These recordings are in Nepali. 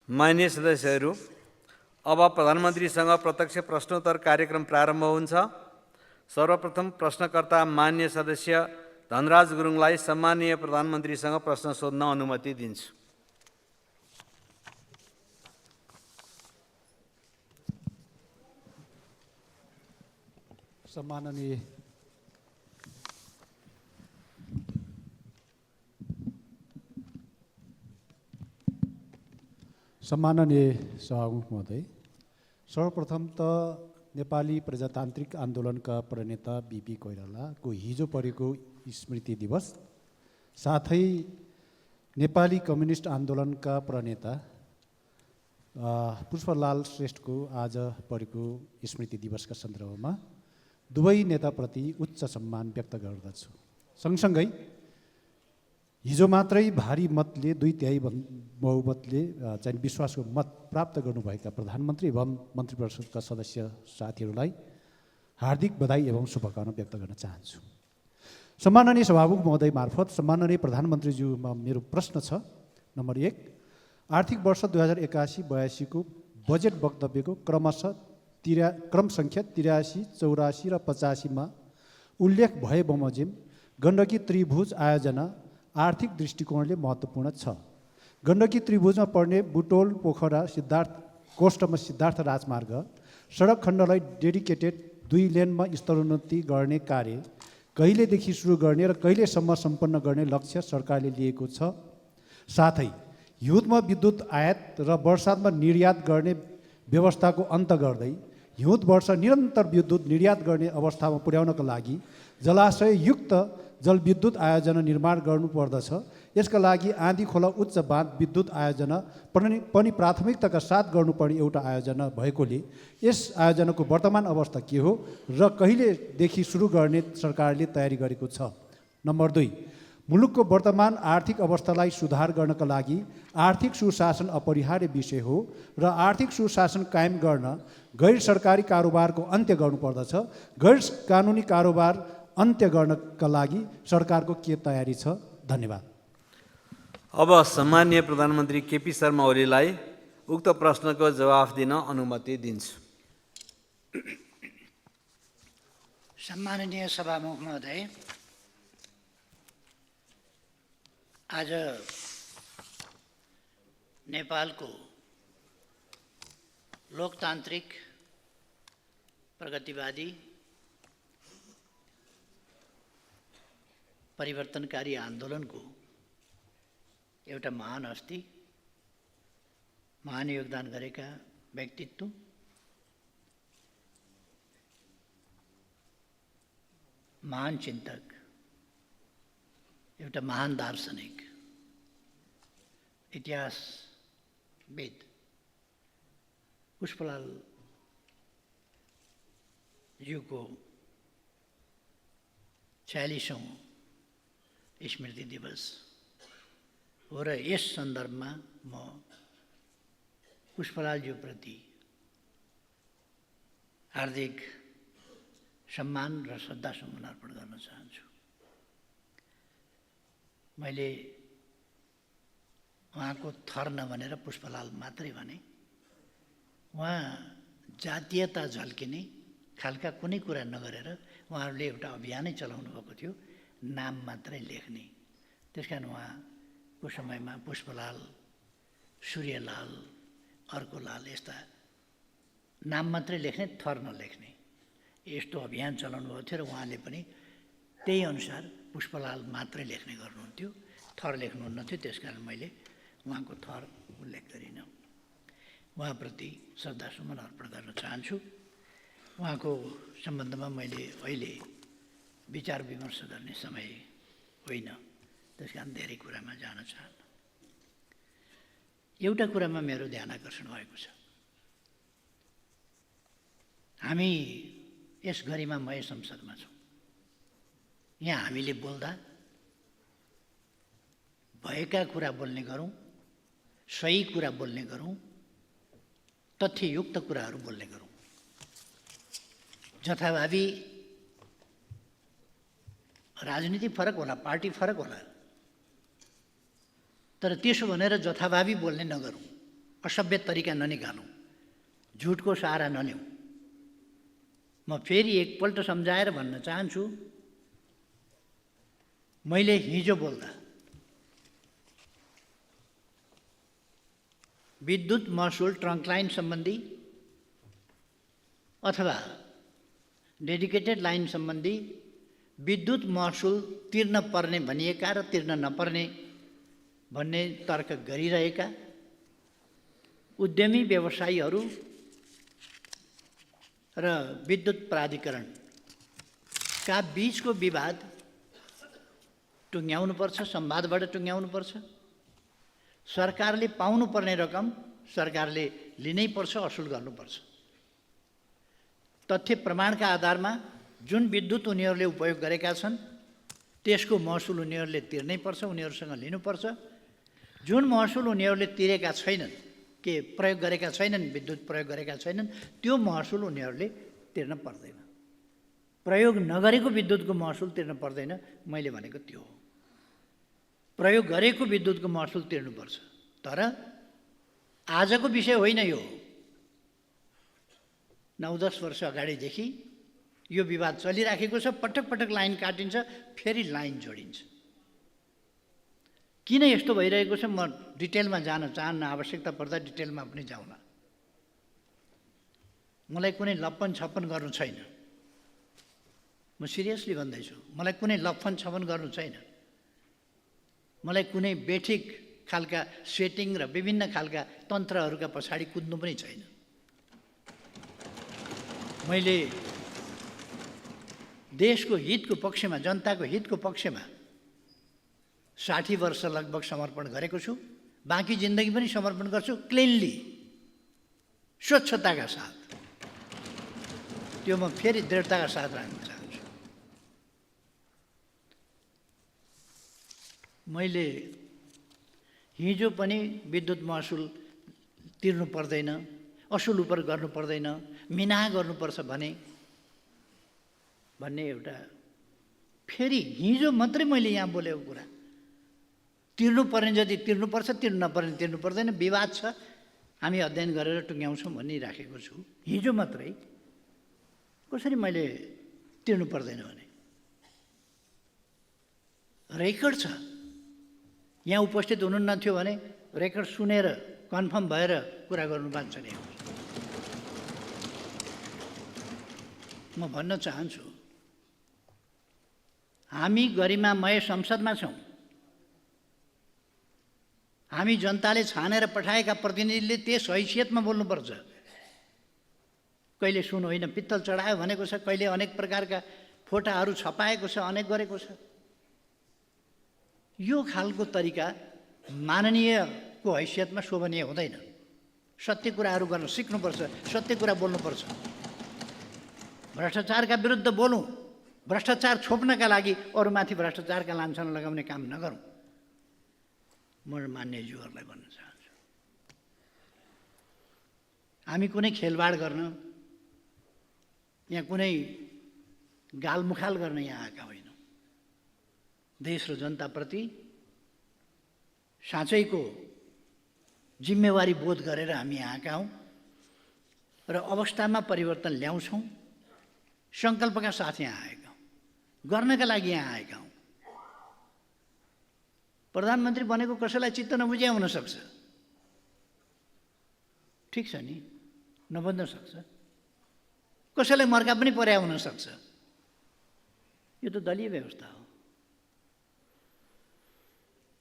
माननीय सदस्यहरू, अब प्रधानमन्त्रीसँग प्रत्यक्ष प्रश्नोत्तर कार्यक्रम प्रारम्भ हुन्छ। सर्वप्रथम प्रश्नकर्ता माननीय सदस्य धनराज गुरुङलाई सम्माननीय प्रधानमन्त्रीसँग प्रश्न सोध्न अनुमति दिन्छु। सम्माननीय सभामुख महोदय, सर्वप्रथम त नेपाली प्रजातान्त्रिक आन्दोलनका प्रणेता बीपी कोइरालाको हिजो परेको स्मृति दिवस, साथै नेपाली कम्युनिस्ट आन्दोलनका प्रणेता पुष्पलाल श्रेष्ठको आज परेको स्मृति दिवसका सन्दर्भमा दुवै नेताप्रति उच्च सम्मान व्यक्त गर्दछु। सँगसँगै हिजो मात्रै भारी मतले 2/3 बहुमतले चाहिँ विश्वासको मत प्राप्त गर्नुभएका प्रधानमन्त्री एवं मन्त्री परिषदका सदस्य साथीहरूलाई हार्दिक बधाई एवं शुभकामना व्यक्त गर्न चाहन्छु। सम्माननीय सभामुख महोदय मार्फत सम्माननीय प्रधानमन्त्रीज्यूमा मेरो प्रश्न छ। नम्बर 1, आर्थिक वर्ष 2081-82 को बजेट वक्तव्यको क्रम सङ्ख्या 83, 84 र 85 मा उल्लेख भए बमोजिम गण्डकी त्रिभुज आयोजना आर्थिक दृष्टिकोणले महत्त्वपूर्ण छ। गण्डकी त्रिभुजमा पर्ने बुटोल पोखरा कोष्ठमा सिद्धार्थ राजमार्ग सडक खण्डलाई डेडिकेटेड 2 लेनमा स्तरोन्नति गर्ने कार्य कहिलेदेखि सुरु गर्ने र कहिलेसम्म सम्पन्न गर्ने लक्ष्य सरकारले लिएको छ। साथै हिउँदमा विद्युत आयात र वर्षातमा निर्यात गर्ने व्यवस्थाको अन्त गर्दै हिउँद वर्ष निरन्तर विद्युत निर्यात गर्ने अवस्थामा पुर्याउनका लागि जलाशययुक्त जलविद्युत आयोजना निर्माण गर्नुपर्दछ। यसका लागि आँधी खोला उच्च बाँध विद्युत आयोजना पनि प्राथमिकताका साथ गर्नुपर्ने एउटा आयोजना भएकोले यस आयोजनाको वर्तमान अवस्था के हो र कहिलेदेखि सुरु गर्ने सरकारले तयारी गरेको छ। नम्बर 2, मुलुकको वर्तमान आर्थिक अवस्थालाई सुधार गर्नका लागि आर्थिक सुशासन अपरिहार्य विषय हो र आर्थिक सुशासन कायम गर्न गैर सरकारी कारोबारको अन्त्य गर्नुपर्दछ। गैर कानुनी कारोबार अन्त्य गर्नका लागि सरकारको के तयारी छ? धन्यवाद। अब सम्माननीय प्रधानमन्त्री केपी शर्मा ओलीलाई उक्त प्रश्नको जवाफ दिन अनुमति दिन्छु। सम्माननीय सभामुख महोदय, आज नेपालको लोकतान्त्रिक प्रगतिवादी परिवर्तनकारी आन्दोलनको एउटा महान हस्ती, महान योगदान गरेका व्यक्तित्व, महान चिन्तक, एउटा महान दार्शनिक, इतिहासविद पुष्पलाल ज्यूको 46औं स्मृति दिवस हो र यस सन्दर्भमा म पुष्पलालज्यूप्रति हार्दिक सम्मान र श्रद्धासुमन अर्पण गर्न चाहन्छु। मैले उहाँको थर नभनेर पुष्पलाल मात्रै भने। उहाँ जातीयता झल्किने खालका कुनै कुरा नगरेर उहाँहरूले एउटा अभियानै चलाउनु भएको थियो, नाम मात्रै लेख्ने। त्यसकारण उहाँको समयमा पुष्पलाल, सूर्यलाल, अर्कोलाल यस्ता नाम मात्रै लेख्ने, थर नलेख्ने यस्तो अभियान चलाउनु भएको थियो र उहाँले पनि त्यही अनुसार पुष्पलाल मात्रै लेख्ने गर्नुहुन्थ्यो, थर लेख्नुहुन्न थियो। त्यसकारण मैले उहाँको थर उल्लेख गरिनँ। उहाँप्रति श्रद्धासुमन अर्पण गर्न चाहन्छु। उहाँको सम्बन्धमा मैले अहिले विचार विमर्श गर्ने समय होइन, त्यसकारण धेरै कुरामा जान चाहन्न। एउटा कुरामा मेरो ध्यान आकर्षण भएको छ। हामी यस गरिमामय संसदमा छौँ। यहाँ हामीले बोल्दा भएका कुरा बोल्ने गरौँ, सही कुरा बोल्ने गरौँ, तथ्ययुक्त कुराहरू बोल्ने गरौँ। जथाभावी राजनीति फरक होला, पार्टी फरक होला, तर त्यसो भनेर जथाभावी बोल्ने नगरौँ। असभ्य तरिका ननिकालौँ, झुटको सहारा नलिउँ। म फेरि एकपल्ट सम्झाएर भन्न चाहन्छु, मैले हिजो बोल्दा विद्युत महसुल ट्रङ्क लाइन सम्बन्धी अथवा डेडिकेटेड लाइन सम्बन्धी विद्युत महसुल तिर्न पर्ने भनिएका र तिर्न नपर्ने भन्ने तर्क गरिरहेका उद्यमी व्यवसायीहरू र विद्युत प्राधिकरणका बीचको विवाद टुङ्ग्याउनुपर्छ, संवादबाट टुङ्ग्याउनुपर्छ। सरकारले पाउनुपर्ने रकम सरकारले लिनै पर्छ, असुल गर्नुपर्छ। तथ्य प्रमाणका आधारमा जुन विद्युत उनीहरूले उपयोग गरेका छन् त्यसको महसुल उनीहरूले तिर्नै पर्छ, उनीहरूसँग लिनुपर्छ। जुन महसुल उनीहरूले तिरेका छैनन्, के प्रयोग गरेका छैनन्, विद्युत प्रयोग गरेका छैनन्, त्यो महसुल उनीहरूले तिर्न पर्दैन। प्रयोग नगरेको विद्युतको महसुल तिर्न पर्दैन, मैले भनेको त्यो हो। प्रयोग गरेको विद्युतको महसुल तिर्नुपर्छ। तर आजको विषय होइन यो। 9-10 वर्ष अगाडिदेखि यो विवाद चलिराखेको छ। पटक पटक लाइन काटिन्छ, फेरि लाइन जोडिन्छ। किन यस्तो भइरहेको छ म डिटेलमा जान चाहन्न, आवश्यकता पर्दा डिटेलमा पनि जाउला। मलाई कुनै लप्पन छप्पन गर्नु छैन, म सिरियसली भन्दैछु। मलाई कुनै लप्पन छप्पन गर्नु छैन। मलाई कुनै बेठिक खालका सेटिङ र विभिन्न खालका तन्त्रहरूका पछाडि कुद्नु पनि छैन। मैले देशको हितको पक्षमा, जनताको हितको पक्षमा 60 वर्ष लगभग समर्पण गरेको छु। बाँकी जिन्दगी पनि समर्पण गर्छु, क्लिनली, स्वच्छताका साथ। त्यो म फेरि दृढताका साथ राख्न चाहन्छु। मैले हिजो पनि विद्युत महसुल तिर्नु पर्दैन, असुल उपर गर्नु पर्दैन, मिना गर्नुपर्छ भन्ने एउटा फेरि हिजो मात्रै मैले यहाँ बोलेको कुरा। तिर्नुपर्ने जति तिर्नुपर्छ, तिर्नु नपर्ने तिर्नु पर्दैन, विवाद छ, हामी अध्ययन गरेर टुङ्ग्याउँछौँ भनिराखेको छु। हिजो मात्रै कसरी मैले तिर्नु पर्दैन भने रेकर्ड छ। यहाँ उपस्थित हुनुहुन्न थियो भने रेकर्ड सुनेर कन्फर्म भएर कुरा गर्नु बाँच्छ नि। म भन्न चाहन्छु, हामी गरिमामय संसदमा छौँ। हामी जनताले छानेर पठाएका प्रतिनिधिले त्यस हैसियतमा बोल्नुपर्छ। कहिले सुन होइन पित्तल चढायो भनेको छ, कहिले अनेक प्रकारका फोटाहरू छपाएको छ, अनेक गरेको छ। यो खालको तरिका माननीयको हैसियतमा शोभनीय हुँदैन। सत्य कुराहरू गर्न सिक्नुपर्छ, सत्य कुरा बोल्नुपर्छ। भ्रष्टाचारका विरुद्ध बोलौँ, भ्रष्टाचार छोप्नका लागि अरूमाथि भ्रष्टाचारका लान्छना लगाउने काम नगरौँ। म मान्यज्यूहरूलाई भन्न चाहन्छु, हामी कुनै खेलवाड गर्न, यहाँ कुनै गालमुखाल गर्न यहाँ आएका होइनौँ। देश र जनताप्रति साँच्चैको जिम्मेवारी बोध गरेर हामी यहाँ आएका हौँ र अवस्थामा परिवर्तन ल्याउँछौँ। सङ्कल्पका साथ यहाँ आएका हौँ, गर्नका लागि यहाँ आएका हौँ। प्रधानमन्त्री बनेको कसैलाई चित्त नबुझ्या हुनसक्छ, ठिक छ नि, नबन्न सक्छ। कसैलाई मर्का पनि पर्या हुनसक्छ। यो त दलीय व्यवस्था हो।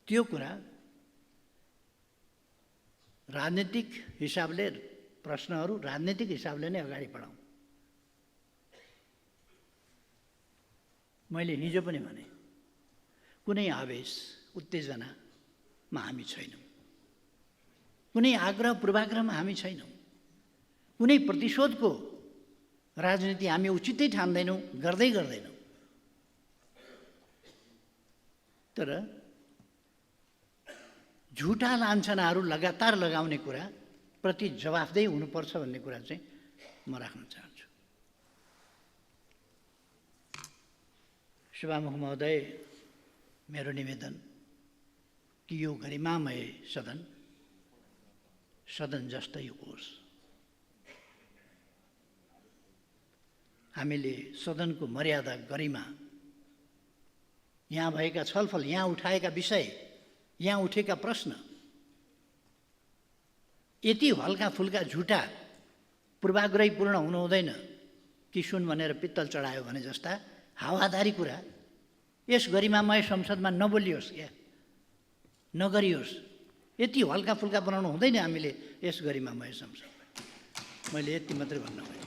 त्यो कुरा राजनीतिक हिसाबले, प्रश्नहरू राजनीतिक हिसाबले नै अगाडि बढाउँ। मैले हिजो पनि भने, कुनै आवेश उत्तेजनामा हामी छैनौँ, कुनै आग्रह पूर्वाग्रहमा हामी छैनौँ, कुनै प्रतिशोधको राजनीति हामी उचितै ठान्दैनौँ, गर्दैनौँ। तर झुटा लान्छनाहरू लगातार लगाउने कुरा प्रति जवाफदेही हुनुपर्छ भन्ने कुरा चाहिँ म राख्न चाहन्छु। सभामुख महोदय, मेरो निवेदन कि यो गरिमामय सदन सदन जस्तै होस्। हामीले सदनको मर्यादा गरिमा, यहाँ भएका छलफल, यहाँ उठाएका विषय, यहाँ उठेका प्रश्न यति हल्का फुल्का झुटा पूर्वाग्रहीपूर्ण हुनु हुँदैन कि सुन भनेर पित्तल चढायो भने जस्ता हावादारी कुरा यस गरिमामय संसदमा नबोलियोस्, क्या नगरियोस्। यति हल्का फुल्का बनाउनु हुँदैन हामीले यस गरिमामय संसदमा। मैले यति मात्रै भन्न खोजेँ।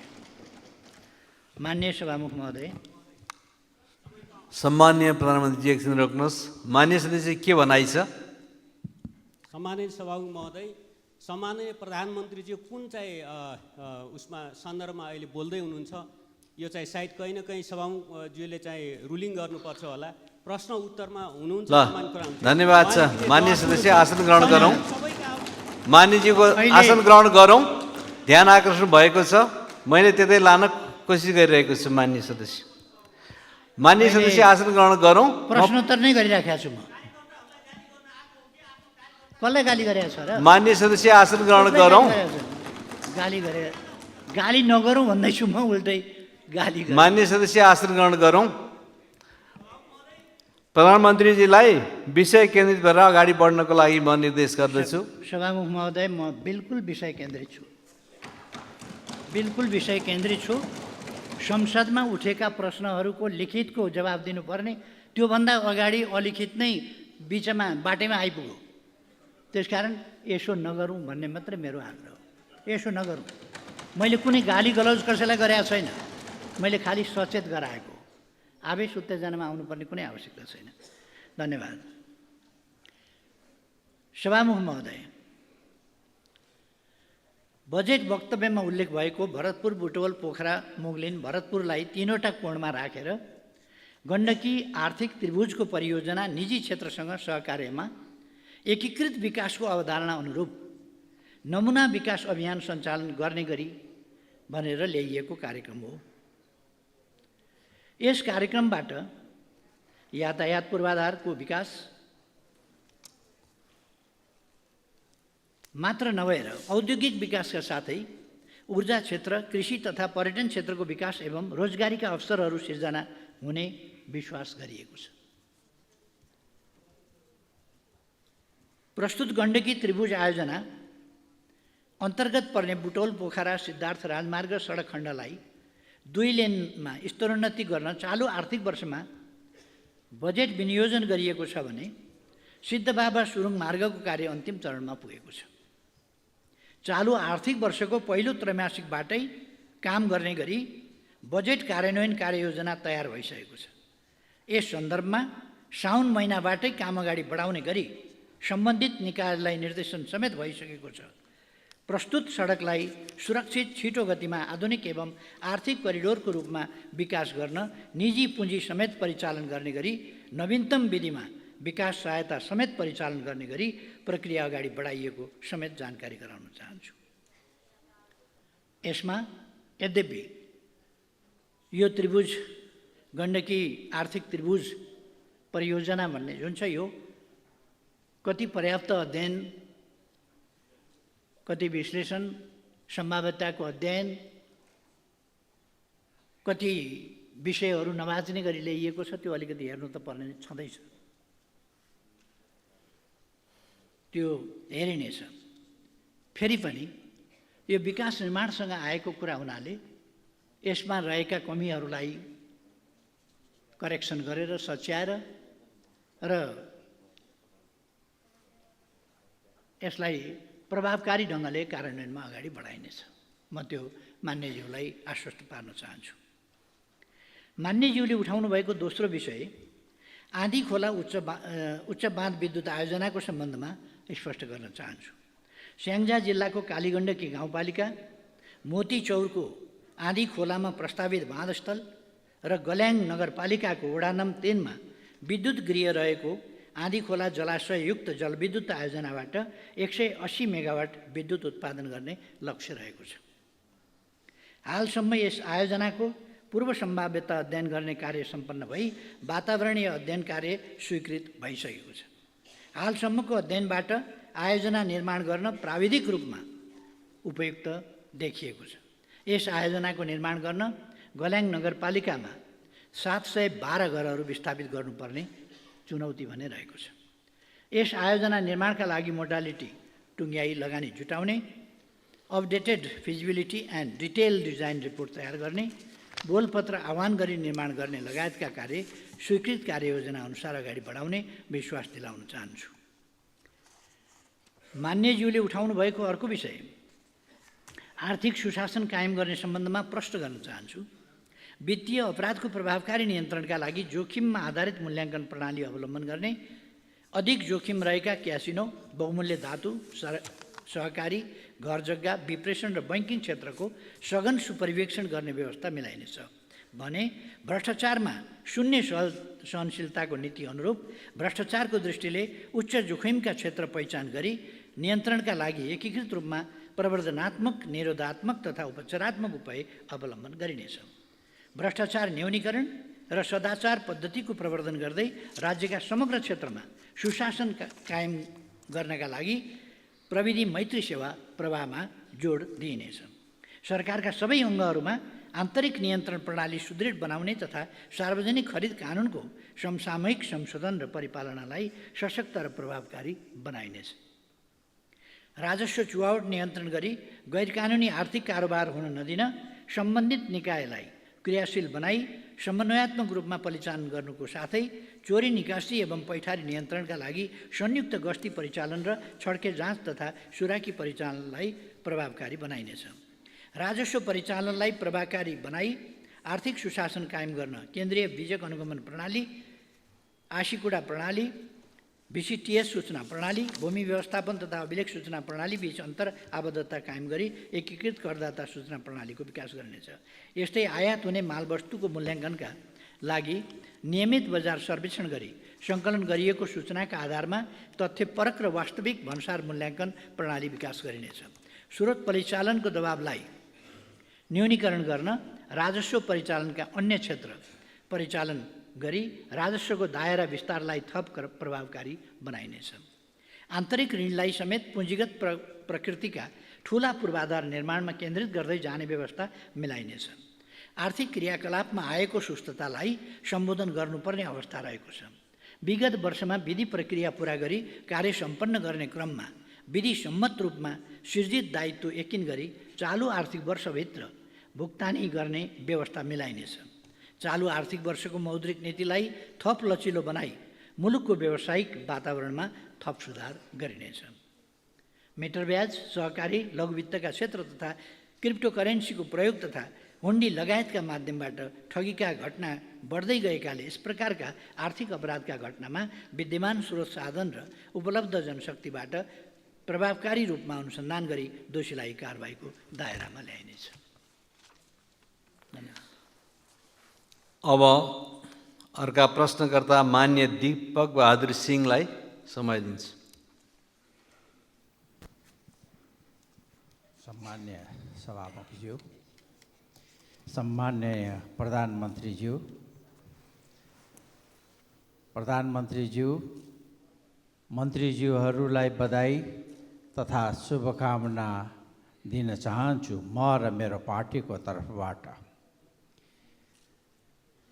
माननीय सभामुख महोदय, सम्माननीय प्रधानमन्त्रीजी एकछिन रोक्नुहोस्। मान्य सदस्य के भनाइ छ? सम्माननीय सभामुख महोदय, सम्माननीय प्रधानमन्त्रीजी कुन चाहिँ उसमा सन्दर्भमा अहिले बोल्दै हुनुहुन्छ, यो चाहिँ सायद कहीँ न कहीँ सभामुखज्यूले चाहिँ रुलिङ गर्नुपर्छ होला। प्रश्न उत्तरमा हुनुहुन्छ। धन्यवाद छ। मान्य सदस्य आसन ग्रहण गरौँ। मान्यजीको आसन ग्रहण गरौँ। ध्यान आकर्षण भएको छ, मैले त्यतै लान कोसिस गरिरहेको छु। मान्य सदस्य, मान्य सदस्य आसन ग्रहण गरौँ। प्रश्नोत्तर नै गरिराखेको छु म। कसलाई गाली गरेको छ र? मान्य सदस्य आसन ग्रहण गरौँ। गाली गरे, गाली नगरौँ भन्दैछु म, उल्टै गाली गरे। मान्य सदस्य आसन ग्रहण गरौँ। प्रधानमन्त्रीजीलाई विषय केन्द्रित भएर अगाडि बढ्नको लागि म निर्देश गर्दछु। सभामुख महोदय, म बिल्कुल विषय केन्द्रित छु, बिल्कुल विषय केन्द्रित छु। संसदमा उठेका प्रश्नहरूको लिखितको जवाब दिनुपर्ने, त्योभन्दा अगाडि अलिखित नै बिचमा बाटैमा आइपुग्यो। त्यसकारण यसो नगरौँ भन्ने मात्रै मेरो आग्रह हो। यसो नगरौँ। मैले कुनै गाली गलौज कसैलाई गरेको छैन, मैले खालि सचेत गराएको। आवेश उत्तेजनामा आउनुपर्ने कुनै आवश्यकता छैन। धन्यवाद। सभामुख महोदय, बजेट वक्तव्यमा उल्लेख भएको भरतपुर, बुटवल, पोखरा, मुगलिन, भरतपुरलाई तीनवटा कोणमा राखेर गण्डकी आर्थिक त्रिभुजको परियोजना निजी क्षेत्रसँग सहकार्यमा एकीकृत विकासको अवधारणा अनुरूप नमुना विकास अभियान सञ्चालन गर्ने गरी भनेर ल्याइएको कार्यक्रम हो। यस कार्यक्रमबाट यातायात पूर्वाधारको विकास मात्र नभएर औद्योगिक विकासका साथै ऊर्जा क्षेत्र, कृषि तथा पर्यटन क्षेत्रको विकास एवं रोजगारीका अवसरहरू सिर्जना हुने विश्वास गरिएको छ। प्रस्तुत गण्डकी त्रिभुज आयोजना अन्तर्गत पर्ने बुटवल, पोखरा, सिद्धार्थ राजमार्ग सडक खण्डलाई 2 लेनमा स्तरोन्नति गर्न चालु आर्थिक वर्षमा बजेट विनियोजन गरिएको छ भने सिद्धबाबा सुरुङ मार्गको कार्य अन्तिम चरणमा पुगेको छ। चालु आर्थिक वर्षको पहिलो त्रैमासिकबाटै काम गर्ने गरी बजेट कार्यान्वयन कार्ययोजना तयार भइसकेको छ। यस सन्दर्भमा साउन महिनाबाटै काम अगाडि बढाउने गरी सम्बन्धित निकायलाई निर्देशन समेत भइसकेको छ। प्रस्तुत सडकलाई सुरक्षित, छिटो गतिमा आधुनिक एवं आर्थिक करिडोरको रूपमा विकास गर्न निजी पुँजी समेत परिचालन गर्ने गरी नवीनतम विधिमा विकास सहायता समेत परिचालन गर्ने गरी प्रक्रिया अगाडि बढाइएको समेत जानकारी गराउन चाहन्छु। यसमा यद्यपि यो त्रिभुज गण्डकी आर्थिक त्रिभुज परियोजना भन्ने जुन छ, यो कति पर्याप्त अध्ययन, कति विश्लेषण, सम्भाव्यताको अध्ययन, कति विषयहरू नबाच्ने गरी ल्याइएको छ, त्यो अलिकति हेर्नु त पर्ने छँदैछ। त्यो हेरिनेछ। फेरि पनि यो विकास निर्माणसँग आएको कुरा हुनाले यसमा रहेका कमीहरूलाई करेक्सन गरेर सच्याएर र यसलाई प्रभावकारी ढङ्गले कार्यान्वयनमा अगाडि बढाइनेछ। म त्यो मान्यज्यूलाई आश्वस्त पार्न चाहन्छु। मान्यज्यूले उठाउनु भएको दोस्रो विषय आँधी खोला उच्च बाँध विद्युत आयोजनाको सम्बन्धमा स्पष्ट गर्न चाहन्छु। स्याङ्जा जिल्लाको कालीगण्डकी गाउँपालिका मोती चौरको आँधी खोलामा प्रस्तावित बाँधस्थल र गल्याङ नगरपालिकाको वडा नम्बर 3 मा विद्युत गृह रहेको आँधी खोला जलाशययुक्त जलविद्युत आयोजनाबाट 180 मेगावाट विद्युत उत्पादन गर्ने लक्ष्य रहेको छ। हालसम्म यस आयोजनाको पूर्व सम्भाव्यता अध्ययन गर्ने कार्य सम्पन्न भई वातावरणीय अध्ययन कार्य स्वीकृत भइसकेको छ। हालसम्मको अध्ययनबाट आयोजना निर्माण गर्न प्राविधिक रूपमा उपयुक्त देखिएको छ। यस आयोजनाको निर्माण गर्न गल्याङ नगरपालिकामा 712 घरहरू विस्थापित गर्नुपर्ने चुनौती भने रहेको छ। यस आयोजना निर्माणका लागि मोडालिटी टुङ्ग्याई लगानी जुटाउने, updated feasibility and detail design report तयार गर्ने, बोलपत्र आह्वान गरी निर्माण गर्ने लगायतका कार्य स्वीकृत कार्ययोजना अनुसार अगाडि बढाउने विश्वास दिलाउन चाहन्छु। मान्यज्यूले उठाउनु भएको अर्को विषय आर्थिक सुशासन कायम गर्ने सम्बन्धमा प्रश्न गर्न चाहन्छु। वित्तीय अपराधको प्रभावकारी नियन्त्रणका लागि जोखिममा आधारित मूल्याङ्कन प्रणाली अवलम्बन गर्ने, अधिक जोखिम रहेका क्यासिनो, बहुमूल्य धातु, सहकारी, घर जग्गा, विप्रेषण र बैङ्किङ क्षेत्रको सघन सुपरिवेक्षण गर्ने व्यवस्था मिलाइनेछ भने भ्रष्टाचारमा शून्य सहनशीलताको नीति अनुरूप भ्रष्टाचारको दृष्टिले उच्च जोखिमका क्षेत्र पहिचान गरी नियन्त्रणका लागि एकीकृत रूपमा प्रवर्धनात्मक, निरोधात्मक तथा उपचारात्मक उपाय अवलम्बन गरिनेछ। भ्रष्टाचार न्यूनीकरण र सदाचार पद्धतिको प्रवर्धन गर्दै राज्यका समग्र क्षेत्रमा सुशासन कायम गर्नका लागि प्रविधि मैत्री सेवा प्रवाहमा जोड दिइनेछ। सरकारका सबै अङ्गहरूमा आन्तरिक नियन्त्रण प्रणाली सुदृढ बनाउने तथा सार्वजनिक खरिद कानुनको समसामयिक संशोधन र परिपालनालाई सशक्त र प्रभावकारी बनाइनेछ। राजस्व चुहावट नियन्त्रण गरी गैरकानुनी आर्थिक कारोबार हुन नदिन सम्बन्धित निकायलाई क्रियाशील बनाई समन्वयात्मक रूपमा परिचालन गर्नुको साथै चोरी निकासी एवं पैठारी नियन्त्रणका लागि संयुक्त गस्ती परिचालन र छड्के जाँच तथा सुराकी परिचालनलाई प्रभावकारी बनाइनेछ। राजस्व परिचालनलाई प्रभावकारी बनाई आर्थिक सुशासन कायम गर्न केन्द्रीय बीजक अनुगमन प्रणाली, आशीकुडा प्रणाली, VCTS सूचना प्रणाली, भूमि व्यवस्थापन तथा अभिलेख सूचना प्रणाली बीच अन्तर आबद्धता कायम गरी एकीकृत करदाता सूचना प्रणालीको विकास गरिनेछ। यस्तै आयात हुने मालवस्तुको मूल्याङ्कनका लागि नियमित बजार सर्वेक्षण गरी सङ्कलन गरिएको सूचनाका आधारमा तथ्यपरक र वास्तविक भन्सार मूल्याङ्कन प्रणाली विकास गरिनेछ। स्रोत परिचालनको दबावलाई न्यूनीकरण गर्न राजस्व परिचालनका अन्य क्षेत्र परिचालन गरी राजस्वको दायरा विस्तारलाई थप प्रभावकारी बनाइनेछ। आन्तरिक ऋणलाई समेत पुँजीगत प्रकृतिका ठूला पूर्वाधार निर्माणमा केन्द्रित गर्दै जाने व्यवस्था मिलाइनेछ। आर्थिक क्रियाकलापमा आएको सुस्ततालाई सम्बोधन गर्नुपर्ने अवस्था रहेको छ। विगत वर्षमा विधि प्रक्रिया पुरा गरी कार्य सम्पन्न गर्ने क्रममा विधि सम्मत रूपमा सृजित दायित्व यकिन गरी चालु आर्थिक वर्षभित्र भुक्तानी गर्ने व्यवस्था मिलाइनेछ। चालु आर्थिक वर्षको मौद्रिक नीतिलाई थप लचिलो बनाई मुलुकको व्यावसायिक वातावरणमा थप सुधार गरिनेछ। मिटर ब्याज, सहकारी, लघुवित्तका क्षेत्र तथा क्रिप्टोकरेन्सीको प्रयोग तथा हुन्डी लगायतका माध्यमबाट ठगीका घटना बढ्दै गएकाले यस प्रकारका आर्थिक अपराधका घटनामा विद्यमान स्रोत साधन र उपलब्ध जनशक्तिबाट प्रभावकारी रूपमा अनुसन्धान गरी दोषीलाई कारबाहीको दायरामा ल्याइनेछ। धन्यवाद। अब अर्का प्रश्नकर्ता मान्य दीपक बहादुर सिंहलाई समय दिन्छु। सम्मान्य सभामुखज्यू, सम्मान्य प्रधानमन्त्रीज्यू, मन्त्रीज्यूहरूलाई बधाई तथा शुभकामना दिन चाहन्छु म र मेरो पार्टीको तर्फबाट।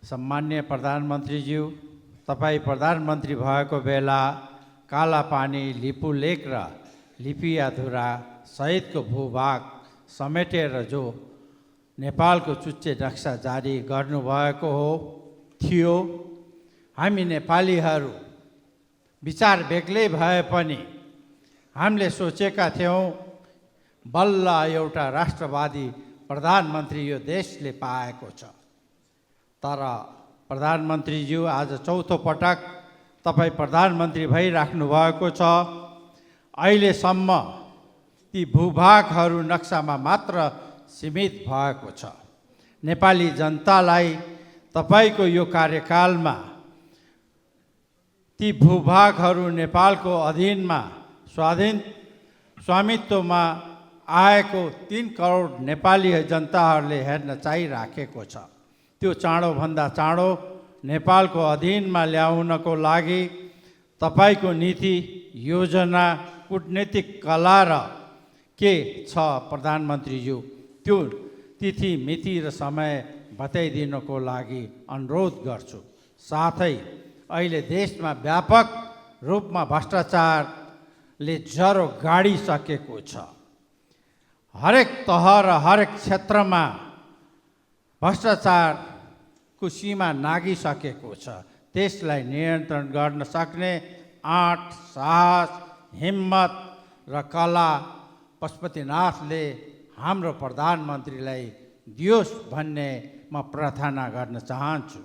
सम्मान्य प्रधानमन्त्रीज्यू, तपाईँ प्रधानमन्त्री भएको बेला कालापानी, लिपुलेक र लिपियाधुरा सहितको भूभाग समेटेर जो नेपालको चुच्चे नक्सा जारी गर्नुभएको थियो, हामी नेपालीहरू विचार बेग्लै भए पनि हामीले सोचेका थियौँ बल्ल एउटा राष्ट्रवादी प्रधानमन्त्री यो देशले पाएको छ। तर प्रधानमन्त्रीज्यू, आज चौथो पटक तपाईँ प्रधानमन्त्री भइराख्नु भएको छ। अहिलेसम्म ती भूभागहरू नक्सामा मात्र सीमित भएको छ। नेपाली जनतालाई तपाईँको यो कार्यकालमा ती भूभागहरू नेपालको अधीनमा स्वामित्वमा आएको 3 करोड नेपाली जनताहरूले हेर्न चाहिराखेको छ। त्यो चाँडोभन्दा चाँडो नेपालको अधीनमा ल्याउनको लागि तपाईँको नीति, योजना, कूटनीतिक कला र के छ प्रधानमन्त्रीज्यू त्यो तिथि मिति र समय बताइदिनको लागि अनुरोध गर्छु। साथै अहिले देशमा व्यापक रूपमा भ्रष्टाचारले ज्वरो गाडिसकेको छ। हरेक तह र हरेक क्षेत्रमा भ्रष्टाचारको सीमा नागिसकेको छ। त्यसलाई नियन्त्रण गर्न सक्ने आँट, साहस, हिम्मत र कला पशुपतिनाथले हाम्रो प्रधानमन्त्रीलाई दियोस् भन्ने म प्रार्थना गर्न चाहन्छु।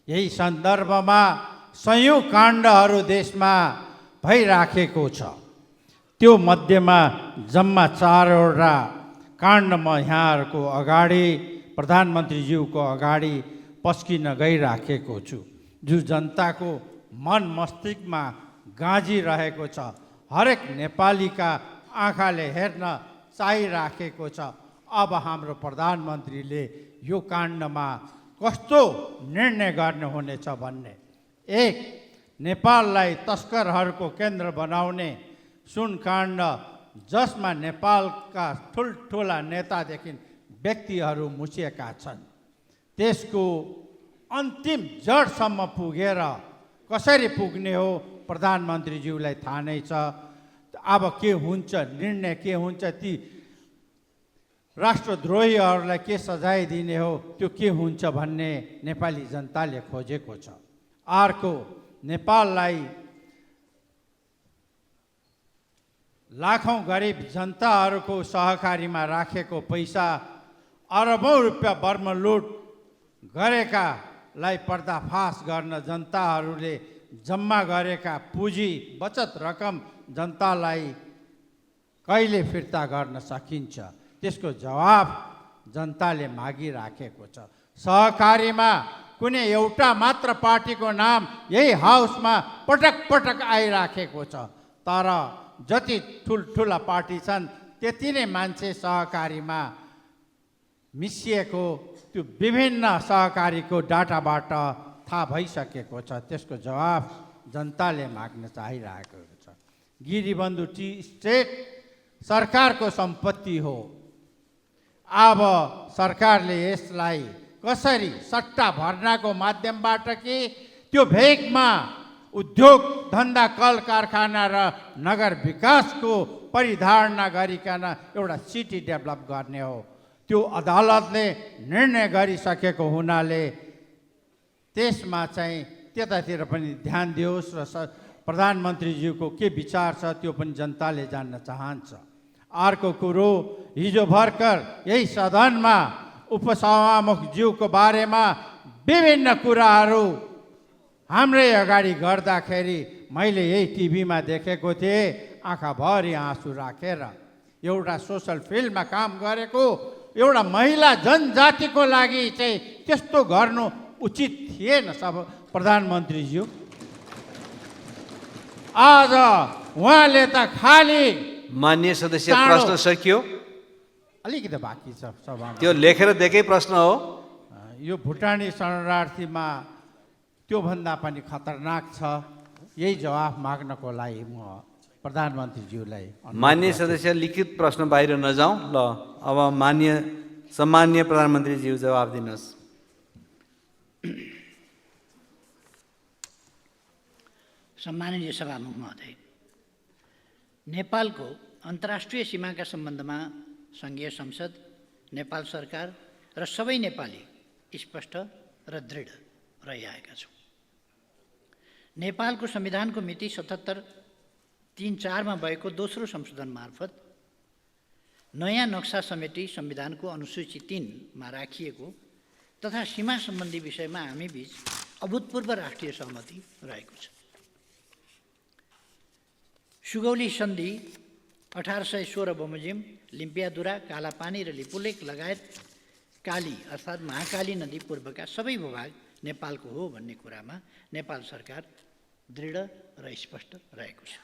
यही सन्दर्भमा सयौँ काण्डहरू देशमा भइराखेको छ। त्यो मध्येमा जम्मा 4वटा काण्ड म यहाँहरूको अगाडि प्रधानमन्त्रीज्यूको अगाडि पस्किन गइराखेको छु, जो जनताको मन मस्तिष्कमा गाँजिरहेको छ। हरेक नेपालीका आँखाले हेर्न चाहिराखेको छ अब हाम्रो प्रधानमन्त्रीले यो काण्डमा कस्तो निर्णय गर्नुहुनेछ भन्ने। एक, नेपाललाई तस्करहरूको केन्द्र बनाउने सुनकाण्ड, जसमा नेपालका ठुल्ठुला नेतादेखि व्यक्तिहरू मुछिएका छन्, त्यसको अन्तिम जडसम्म पुगेर कसरी पुग्ने हो प्रधानमन्त्रीज्यूलाई थाहा नै छ। अब के हुन्छ, निर्णय के हुन्छ, ती राष्ट्रद्रोहीहरूलाई के सजाय दिने हो, त्यो के हुन्छ भन्ने नेपाली जनताले खोजेको छ। अर्को, नेपाललाई लाखौँ गरिब जनताहरूको सहकारीमा राखेको पैसा अरबौँ रुपियाँ बर्मलुट गरेकालाई पर्दाफास गर्न जनताहरूले जम्मा गरेका पुँजी बचत रकम जनतालाई कहिले फिर्ता गर्न सकिन्छ, त्यसको जवाब जनताले मागिराखेको छ। सहकारीमा कुनै एउटा मात्र पार्टीको नाम यही हाउसमा पटक पटक आइराखेको छ, तर जति ठुल्ठुला पार्टी छन् त्यति नै मान्छे सहकारीमा मिसिएको त्यो विभिन्न सहकारीको डाटाबाट थाहा भइसकेको छ। त्यसको जवाब जनताले माग्न चाहिरहेको छ। गिरीबन्धु टी स्टेट सरकारको सम्पत्ति हो। अब सरकारले यसलाई कसरी सट्टा भर्नाको माध्यमबाट कि त्यो भेगमा उद्योग धन्दा, कल कारखाना र नगर विकासको परिधारणा गरिकन एउटा सिटी डेभलप गर्ने हो, त्यो अदालतले निर्णय गरिसकेको हुनाले त्यसमा चाहिँ त्यतातिर पनि ध्यान दियोस् र प्रधानमन्त्रीज्यूको के विचार छ त्यो पनि जनताले जान्न चाहन्छ। अर्को कुरो, हिजो भर्खर यही सदनमा उपसभामुखज्यूको बारेमा विभिन्न कुराहरू हाम्रै अगाडि गर्दाखेरि मैले यही टिभीमा देखेको थिएँ, आँखाभरि आँसु राखेर। एउटा सोसल फिल्डमा काम गरेको एउटा महिला जनजातिको लागि चाहिँ त्यस्तो गर्नु उचित थिएन सब प्रधानमन्त्रीज्यू। आज उहाँले त खाली माननीय सदस्य प्रश्न सकियो, अलिकति बाँकी छ सभामा। त्यो लेखेर दिएकै प्रश्न हो। यो भुटानी शरणार्थीमा त्योभन्दा पनि खतरनाक छ। यही जवाफ माग्नको लागि म प्रधानमन्त्रीज्यूलाई माननीय सदस्य लिखित प्रश्न बाहिर नजाउँ। ल अब सम्माननीय प्रधानमन्त्रीज्यू जवाफ दिनुहोस्। सम्माननीय सभामुख महोदय, नेपालको अन्तर्राष्ट्रिय सीमाका सम्बन्धमा सङ्घीय संसद, नेपाल सरकार र सबै नेपाली स्पष्ट र दृढ रहिआएका छौँ। नेपालको संविधानको मिति 77-3-4 भएको दोस्रो संशोधन मार्फत नयाँ नक्सा समेटी संविधानको अनुसूची 3 मा राखिएको तथा सीमा सम्बन्धी विषयमा हामी बीच अभूतपूर्व राष्ट्रिय सहमति रहेको छ। सुगौली सन्धि 1816 बमोजिम, लिम्पियादुरा, कालापानी र लिपुलेक लगायत काली अर्थात् महाकाली नदी पूर्वका सबै भूभाग नेपालको हो भन्ने कुरामा नेपाल सरकार दृढ र स्पष्ट रहेको छ।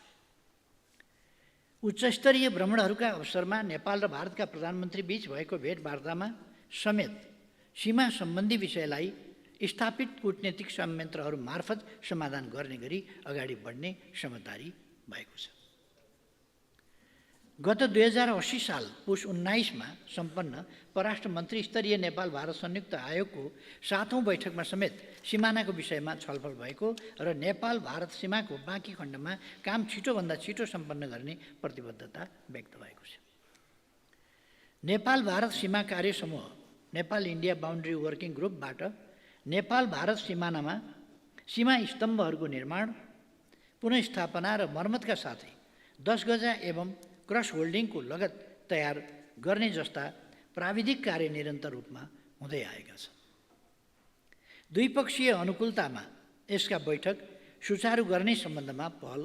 उच्चस्तरीय भ्रमणहरूका अवसरमा नेपाल र भारतका प्रधानमन्त्री बीच भएको भेटवार्तामा समेत सीमा सम्बन्धी विषयलाई स्थापित कूटनीतिक संयन्त्रहरू मार्फत समाधान गर्ने गरी अगाडि बढ्ने समझदारी भएको छ। गत 2080 साल पुस 19मा सम्पन्न परराष्ट्र मन्त्री स्तरीय नेपाल भारत संयुक्त आयोगको 7औं बैठकमा समेत सिमानाको विषयमा छलफल भएको र नेपाल भारत सीमाको बाँकी खण्डमा काम छिटोभन्दा छिटो सम्पन्न गर्ने प्रतिबद्धता व्यक्त भएको छ। नेपाल भारत सीमा कार्य समूह नेपाल इन्डिया बाउन्ड्री वर्किङ ग्रुपबाट नेपाल भारत सिमानामा सीमा स्तम्भहरूको निर्माण, पुनर्स्थापना र मर्मतका साथै 10 गजा एवं क्रस होल्डिङको लगत तयार गर्ने जस्ता प्राविधिक कार्य निरन्तर रूपमा हुँदै आएका छन्। द्विपक्षीय अनुकूलतामा यसका बैठक सुचारू गर्ने सम्बन्धमा पहल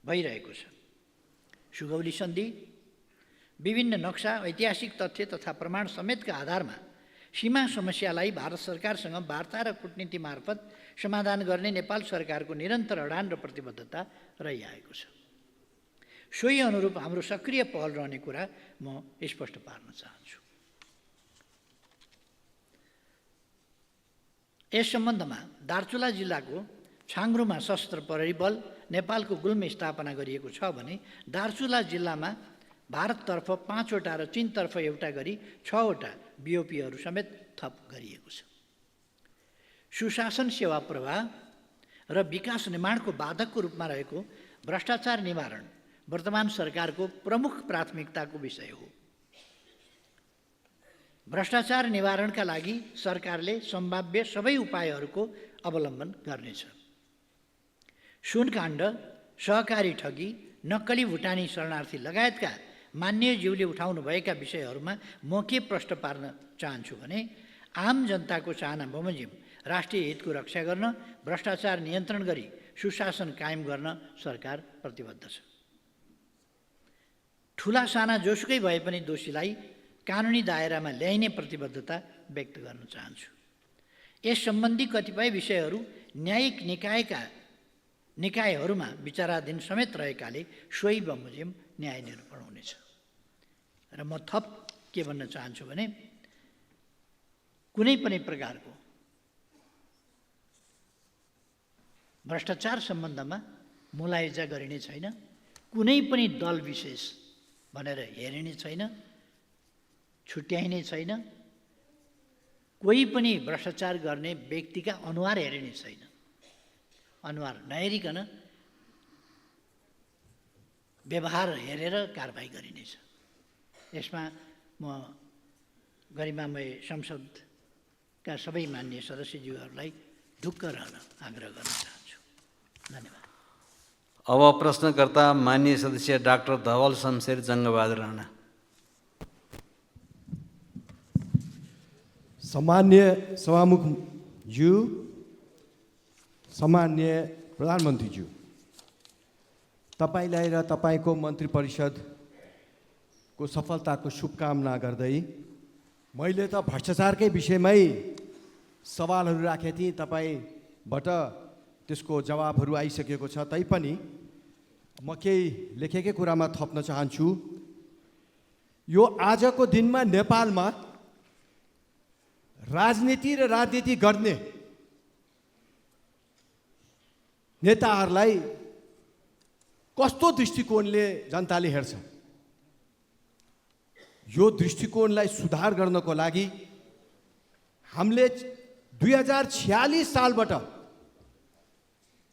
भइरहेको छ। सुगौली सन्धि, विभिन्न नक्सा, ऐतिहासिक तथ्य तथा प्रमाण समेतका आधारमा सीमा समस्यालाई भारत सरकारसँग वार्ता र कूटनीति मार्फत समाधान गर्ने नेपाल सरकारको निरन्तर अडान र प्रतिबद्धता रहिआएको छ। सोही अनुरूप हाम्रो सक्रिय पहल रहने कुरा म स्पष्ट पार्न चाहन्छु। यस सम्बन्धमा दार्चुला जिल्लाको छाङ्ग्रुमा सशस्त्र प्रहरी बल नेपालको गुल्मे स्थापना गरिएको छ भने दार्चुला जिल्लामा भारततर्फ 5 वटा र चीनतर्फ एउटा गरी 6 वटा बिओपीहरू समेत थप गरिएको छ। सुशासन, सेवा प्रवाह र विकास निर्माणको बाधकको रूपमा रहेको भ्रष्टाचार निवारण वर्तमान सरकारको प्रमुख प्राथमिकताको विषय हो। भ्रष्टाचार निवारणका लागि सरकारले सम्भाव्य सबै उपायहरूको अवलम्बन गर्नेछ। सुनकाण्ड, सहकारी ठगी, नक्कली भुटानी शरणार्थी लगायतका मान्यज्यूले उठाउनुभएका विषयहरूमा म के प्रश्न पार्न चाहन्छु भने आम जनताको चाहना बमोजिम राष्ट्रिय हितको रक्षा गर्न, भ्रष्टाचार नियन्त्रण गरी सुशासन कायम गर्न सरकार प्रतिबद्ध छ। ठुला साना जोसुकै भए पनि दोषीलाई कानुनी दायरामा ल्याइने प्रतिबद्धता व्यक्त गर्न चाहन्छु। यस सम्बन्धी कतिपय विषयहरू न्यायिक निकायहरूमा विचाराधीन समेत रहेकाले सोही बमोजिम न्याय निरूपण हुनेछ। र म थप के भन्न चाहन्छु भने कुनै पनि प्रकारको भ्रष्टाचार सम्बन्धमा मुलायजा गरिने छैन, कुनै पनि दल विशेष भनेर हेरिने छैन, छुट्याइने छैन, कोही पनि भ्रष्टाचार गर्ने व्यक्तिका अनुहार हेरिने छैन। अनुहार नहेरिकन व्यवहार हेरेर कारबाही गरिनेछ। यसमा म गरिमामय संसदका सबै मान्य सदस्यज्यूहरूलाई ढुक्क रहन आग्रह गर्न चाहन्छु। धन्यवाद। अब प्रश्नकर्ता मान्य सदस्य डाक्टर धवल शमशेर जङ्गबहादुर राणा। सम्मान्य सभामुखज्यू, सम्मान्य प्रधानमन्त्रीज्यू, तपाईँलाई र तपाईँको मन्त्री परिषदको सफलताको शुभकामना गर्दै मैले त भ्रष्टाचारकै विषयमै सवालहरू राखेको थिएँ, तपाईँबाट त्यसको जवाबहरू आइसकेको छ। तैपनि म केही लेखेकै कुरामा थप्न चाहन्छु। यो आजको दिनमा नेपालमा राजनीति र राजनीति गर्ने नेताहरूलाई कस्तो दृष्टिकोणले जनताले हेर्छ, यो दृष्टिकोणलाई सुधार गर्नको लागि हामीले 2046 सालबाट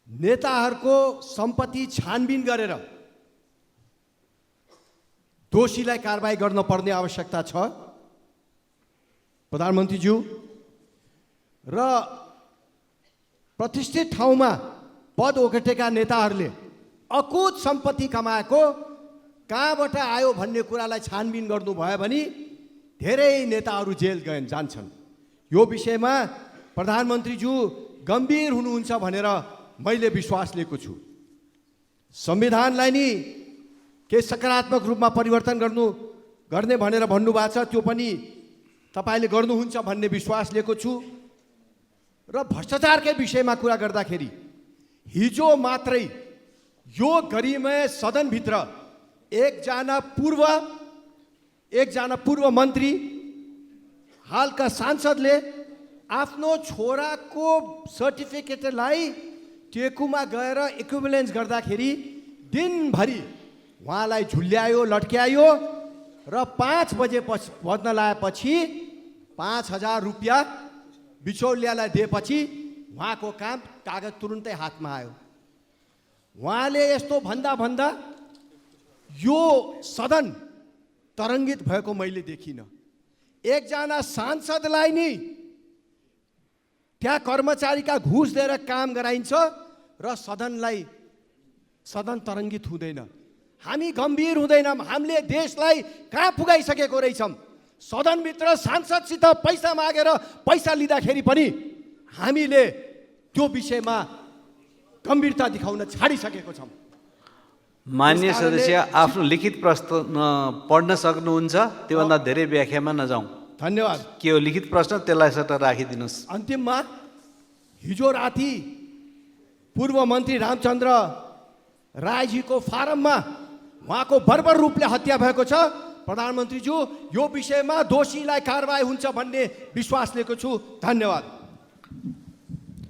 नेताहरूको सम्पत्ति छानबिन गरेर दोषीलाई कारबाही गर्न पर्ने आवश्यकता छ। प्रधानमन्त्रीज्यू, र प्रतिष्ठित ठाउँमा पद ओगटेका नेताहरूले अकुत सम्पत्ति कमाएको कहाँबाट आयो भन्ने कुरालाई छानबिन गर्नुभयो भने धेरै नेताहरू जेल जान्छन्। यो विषयमा प्रधानमन्त्रीज्यू गम्भीर हुनुहुन्छ भनेर मैले विश्वास लिएको छु। संविधानलाई नि के सकारात्मक रूपमा परिवर्तन गर्ने भनेर भन्नुभएको छ, त्यो पनि तपाईँले गर्नुहुन्छ भन्ने विश्वास लिएको छु। र भ्रष्टाचारकै विषयमा कुरा गर्दाखेरि हिजो मात्रै यो गरिमय सदनभित्र एकजना पूर्व मन्त्री, हालका सांसदले आफ्नो छोराको सर्टिफिकेटलाई टेकुमा गएर इक्विभलेन्स गर्दाखेरि दिनभरि उहाँलाई झुल्यायो, लट्क्यायो र 5 बजे बज्न लगाएपछि 5,000 रुपियाँ बिचौलियालाई दिएपछि उहाँको काम कागज तुरुन्तै हातमा आयो। उहाँले यस्तो भन्दा भन्दा यो सदन तरङ्गित भएको मैले देखिनँ। एकजना सांसदलाई नि त्यहाँ कर्मचारीका घुस दिएर काम गराइन्छ र सदन तरङ्गित हुँदैन। हामी गम्भीर हुँदैनौँ। हामीले देशलाई कहाँ पुगाइसकेको रहेछौँ। सदनभित्र सांसदसित पैसा मागेर पैसा लिँदाखेरि पनि हामीले त्यो विषयमा गम्भीरता देखाउन छाडिसकेको छौँ। मान्य त्यस कारणले- सदस्य आफ्नो लिखित प्रश्न पढ्न सक्नुहुन्छ, त्योभन्दा धेरै व्याख्यामा नजाउँ। धन्यवाद। के हो लिखित प्रश्न त्यसलाई सट्ट राखिदिनुहोस्। अन्तिममा हिजो राति पूर्व मन्त्री रामचन्द्र रायजीको फारममा उहाँको बर्बर रूपले हत्या भएको छ। प्रधानमन्त्रीज्यू, यो विषयमा दोषीलाई कारबाही हुन्छ भन्ने विश्वास लिएको छु। धन्यवाद।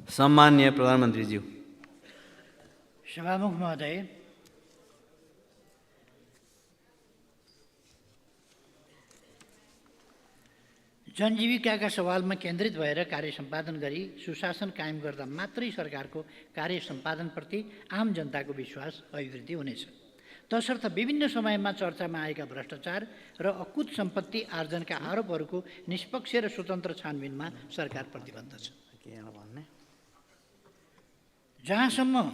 सम्माननीय प्रधानमन्त्रीज्यू। सभामुख महोदय, जनजीविकाका सवालमा केन्द्रित भएर कार्य सम्पादन गरी सुशासन कायम गर्दा मात्रै सरकारको कार्य सम्पादनप्रति आम जनताको विश्वास अभिवृद्धि हुनेछ। तसर्थ विभिन्न समयमा चर्चामा आएका भ्रष्टाचार र अकुत सम्पत्ति आर्जनका आरोपहरूको निष्पक्ष र स्वतन्त्र छानबिनमा सरकार प्रतिबद्ध छ। जहाँसम्म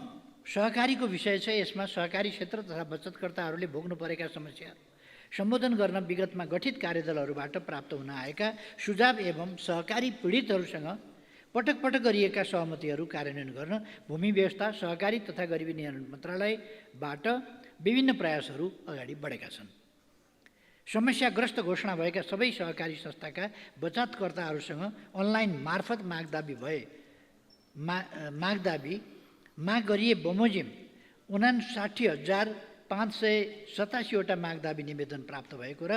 सहकारीको विषय छ, यसमा सहकारी क्षेत्र तथा बचतकर्ताहरूले भोग्नु परेका समस्या सम्बोधन गर्न विगतमा गठित कार्यदलहरूबाट प्राप्त हुन आएका सुझाव एवं सहकारी पीडितहरूसँग पटक पटक गरिएका सहमतिहरू कार्यान्वयन गर्न भूमि व्यवस्था, सहकारी तथा गरिबी निवारण मन्त्रालयबाट विभिन्न प्रयासहरू अगाडि बढेका छन्। समस्याग्रस्त घोषणा भएका सबै सहकारी संस्थाका बचतकर्ताहरूसँग अनलाइन मार्फत माग गरिए बमोजिम 59,587वटा मागदाबी निवेदन प्राप्त भएको र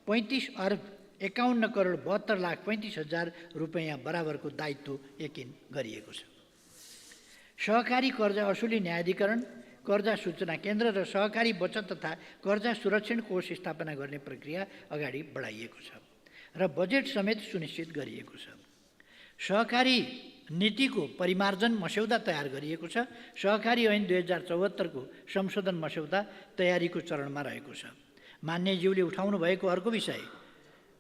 35,51,72,35,000 रुपैयाँ बराबरको दायित्व यकिन गरिएको छ। सहकारी कर्जा असुली न्यायाधिकरण, कर्जा सूचना केन्द्र र सहकारी बचत तथा कर्जा सुरक्षण कोष स्थापना गर्ने प्रक्रिया अगाडि बढाइएको छ र बजेट समेत सुनिश्चित गरिएको छ। सहकारी नीतिको परिमार्जन मस्यौदा तयार गरिएको छ। सहकारी ऐन 2074को संशोधन मस्यौदा तयारीको चरणमा रहेको छ। मान्यज्यूले उठाउनु भएको अर्को विषय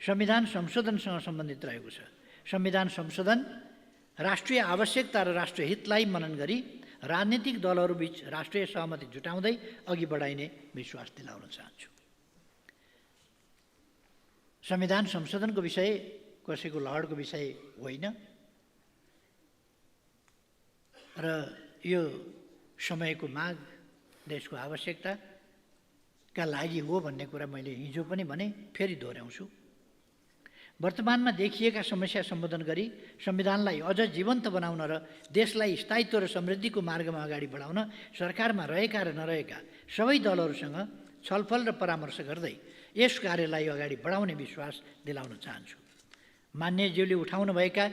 संविधान संशोधनसँग सम्बन्धित रहेको छ। संविधान संशोधन राष्ट्रिय आवश्यकता र राष्ट्रिय हितलाई मनन गरी राजनीतिक दलहरूबीच राष्ट्रिय सहमति जुटाउँदै अघि बढाइने विश्वास दिलाउन चाहन्छु। संविधान संशोधनको विषय कसैको लहरको विषय होइन र यो समयको माग, देशको आवश्यकताका लागि हो भन्ने कुरा मैले हिजो पनि भने, फेरि दोहोऱ्याउँछु। वर्तमानमा देखिएका समस्या सम्बोधन गरी संविधानलाई अझ जीवन्त बनाउन र देशलाई स्थायित्व र समृद्धिको मार्गमा अगाडि बढाउन सरकारमा रहेका र नरहेका सबै दलहरूसँग छलफल र परामर्श गर्दै यस कार्यलाई अगाडि बढाउने विश्वास दिलाउन चाहन्छु। मान्यज्यूले उठाउनुभएका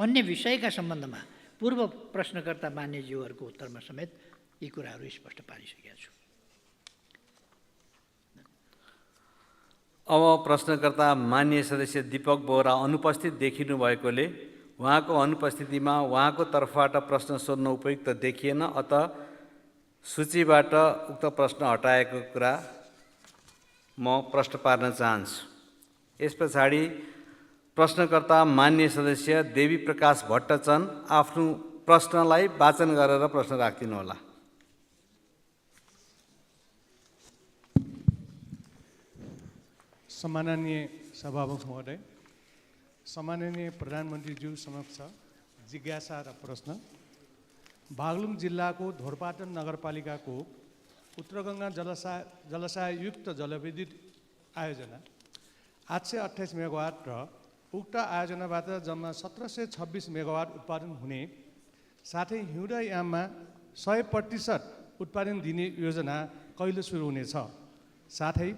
अन्य विषयका सम्बन्धमा पूर्व प्रश्नकर्ता मान्यज्यूहरूको उत्तरमा समेत यी कुराहरू स्पष्ट पारिसकेका छु। अब प्रश्नकर्ता मान्य सदस्य दीपक बोहरा अनुपस्थित देखिनु भएकोले उहाँको अनुपस्थितिमा उहाँको तर्फबाट प्रश्न सोध्न उपयुक्त देखिएन, अत सूचीबाट उक्त प्रश्न हटाएको कुरा म प्रश्न पार्न चाहन्छु। यस पछाडि प्रश्नकर्ता मान्य सदस्य देवी प्रकाश भट्टचन्द आफ्नो प्रश्नलाई वाचन गरेर प्रश्न राखिदिनुहोला। सम्माननीय सभामुख महोदय, सम्माननीय प्रधानमन्त्रीज्यू समक्ष जिज्ञासा र प्रश्न। बागलुङ जिल्लाको धोरपाटन नगरपालिकाको उत्तरगङ्गा जलाशययुक्त जलविद्युत आयोजना 828 मेगावाट र उक्त आयोजनाबाट जम्मा 1726 मेगावाट उत्पादन हुने साथै हिउँदे याममा 100% उत्पादन दिने योजना कहिले सुरु हुनेछ? साथै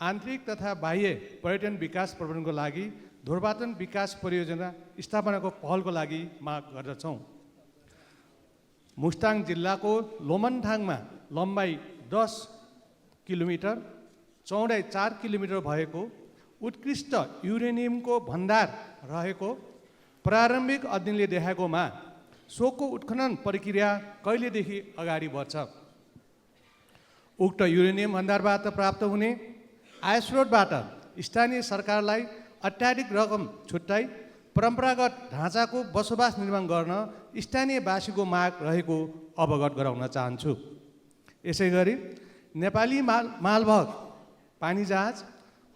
आन्तरिक तथा बाह्य पर्यटन विकास प्रबन्धनको लागि धोरपाटन विकास परियोजना स्थापनाको पहलको लागि माग गर्दछौँ। मुस्ताङ जिल्लाको लोमनथाङमा लम्बाइ 10 किलोमिटर, चौडाइ 4 किलोमिटर भएको उत्कृष्ट युरेनियमको भण्डार रहेको प्रारम्भिक अध्ययनले देखाएकोमा सोको उत्खनन प्रक्रिया कहिलेदेखि अगाडि बढ्छ? उक्त युरेनियम भण्डारबाट प्राप्त हुने आय स्रोतबाट स्थानीय सरकारलाई अत्याधिक रकम छुट्याई परम्परागत ढाँचाको बसोबास निर्माण गर्न स्थानीयवासीको माग रहेको अवगत गराउन चाहन्छु। यसै गरी नेपाली मालवाहक पानीजहाज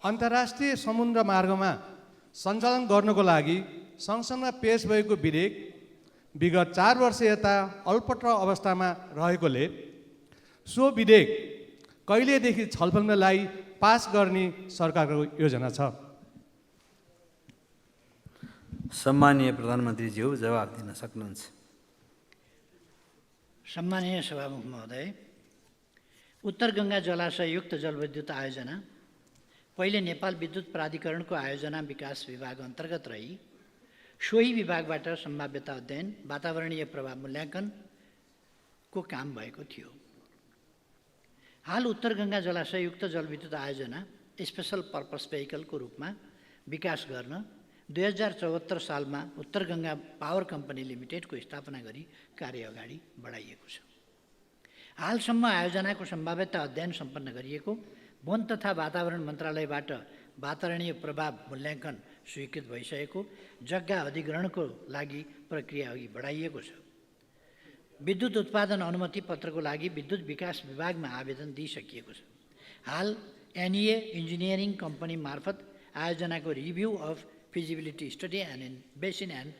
अन्तर्राष्ट्रिय समुद्र मार्गमा सञ्चालन गर्नको लागि संसदमा पेश भएको विधेयक विगत 4 वर्ष यता अल्पत्र अवस्थामा रहेकोले सो विधेयक कहिलेदेखि छलफलमा लाई पास गर्ने सरकारको योजना छ? सम्मानीय प्रधानमन्त्रीज्यू जवाब दिन सक्नुहुन्छ। सम्मानीय सभामुख महोदय, उत्तर गङ्गा जलाशययुक्त जलविद्युत आयोजना पहिले नेपाल विद्युत प्राधिकरणको आयोजना विकास विभाग अन्तर्गत रही सोही विभागबाट सम्भाव्यता अध्ययन, वातावरणीय प्रभाव मूल्याङ्कनको काम भएको थियो। हाल उत्तर गङ्गा जलाशययुक्त जलविद्युत आयोजना स्पेसल पर्पस भेहिकलको रूपमा विकास गर्न 2074 सालमा उत्तर गङ्गा पावर कम्पनी लिमिटेडको स्थापना गरी कार्य अगाडि बढाइएको छ। हालसम्म आयोजनाको सम्भाव्यता अध्ययन सम्पन्न गरिएको, वन तथा वातावरण मन्त्रालयबाट वातावरणीय प्रभाव मूल्याङ्कन स्वीकृत भइसकेको, जग्गा अधिग्रहणको लागि प्रक्रिया अघि बढाइएको छ। विद्युत उत्पादन अनुमति पत्रको लागि विद्युत विकास विभागमा आवेदन दिइसकिएको छ। हाल एनईए इन्जिनियरिङ कम्पनी मार्फत आयोजनाको review of feasibility study and basin and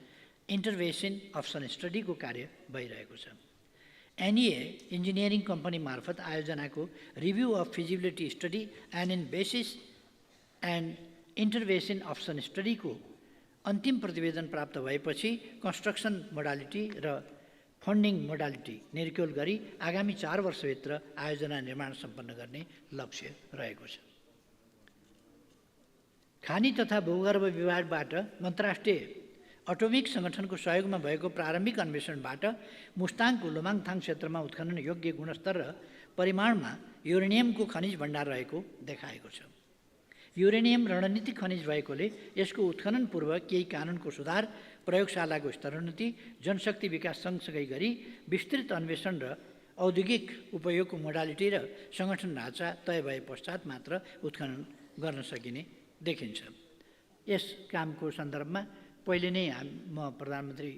intervention option स्टडीको कार्य भइरहेको छ। एनईए इन्जिनियरिङ कम्पनी मार्फत आयोजनाको review of feasibility study and in basis and intervention option स्टडीको अन्तिम प्रतिवेदन प्राप्त भएपछि कन्स्ट्रक्सन मोडालिटी र फन्डिङ मोडालिटी निर्क्युल गरी आगामी 4 वर्षभित्र आयोजना निर्माण सम्पन्न गर्ने लक्ष्य रहेको छ। खानी तथा भूगर्भ विभागबाट अन्तर्राष्ट्रिय अटोमिक सङ्गठनको सहयोगमा भएको प्रारम्भिक अन्वेषणबाट मुस्ताङको लोमाङथाङ क्षेत्रमा उत्खनन योग्य गुणस्तर र परिमाणमा युरेनियमको खनिज भण्डार रहेको देखाएको छ। युरेनियम रणनीतिक खनिज भएकोले यसको उत्खनन पूर्व केही कानुनको सुधार, प्रयोगशालाको स्तरोन्नति, जनशक्ति विकास सँगसँगै गरी विस्तृत अन्वेषण र औद्योगिक उपयोगको मोडालिटी र सङ्गठन ढाँचा तय भए पश्चात मात्र उत्खनन गर्न सकिने देखिन्छ। यस कामको सन्दर्भमा पहिले नै म प्रधानमन्त्री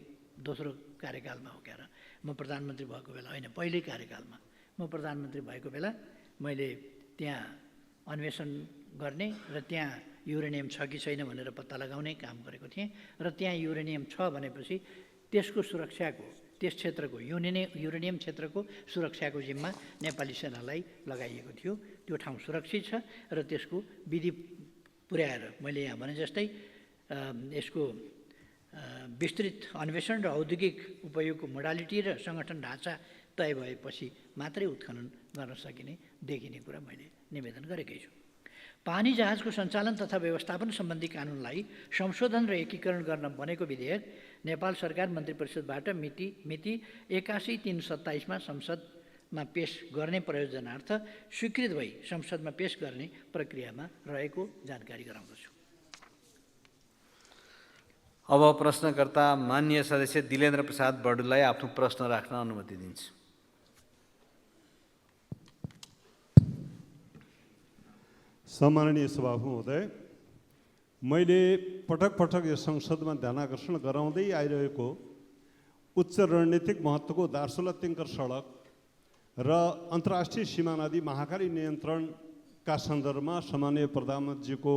दोस्रो कार्यकालमा हो क्यार म प्रधानमन्त्री भएको बेला होइन, पहिल्यै कार्यकालमा म प्रधानमन्त्री भएको बेला मैले त्यहाँ अन्वेषण गर्ने र त्यहाँ युरेनियम छ कि छैन भनेर पत्ता लगाउने काम गरेको थिएँ र त्यहाँ युरेनियम छ भनेपछि त्यसको सुरक्षाको, त्यस क्षेत्रको युरेनियम क्षेत्रको सुरक्षाको जिम्मा नेपाली सेनालाई लगाइएको थियो। त्यो ठाउँ सुरक्षित छ र त्यसको विधि पुर्याएर मैले यहाँ भने जस्तै यसको विस्तृत अन्वेषण र औद्योगिक उपयोगको मोडालिटी र सङ्गठन ढाँचा तय भएपछि मात्रै उत्खनन गर्न सकिने देखिने कुरा मैले निवेदन गरेकै छु। पानी जहाजको सञ्चालन तथा व्यवस्थापन सम्बन्धी कानुनलाई संशोधन र एकीकरण गर्न बनेको विधेयक नेपाल सरकार मन्त्री परिषदबाट मिति 81/3/27 संसदमा पेश गर्ने प्रयोजनार्थ स्वीकृत भई संसदमा पेश गर्ने प्रक्रियामा रहेको जानकारी गराउँदछु। अब प्रश्नकर्ता माननीय सदस्य दिलेन्द्र प्रसाद बडुलाई आफ्नो प्रश्न राख्न अनुमति दिन्छु। सम्माननीय सभामुख महोदय, मैले पटक पटक यस संसदमा ध्यानाकर्षण गराउँदै आइरहेको उच्च रणनीतिक महत्त्वको दार्चुला तिङ्कर सडक र अन्तर्राष्ट्रिय सीमा नदी महाकाली नियन्त्रणका सन्दर्भमा सम्माननीय प्रधानमन्त्रीको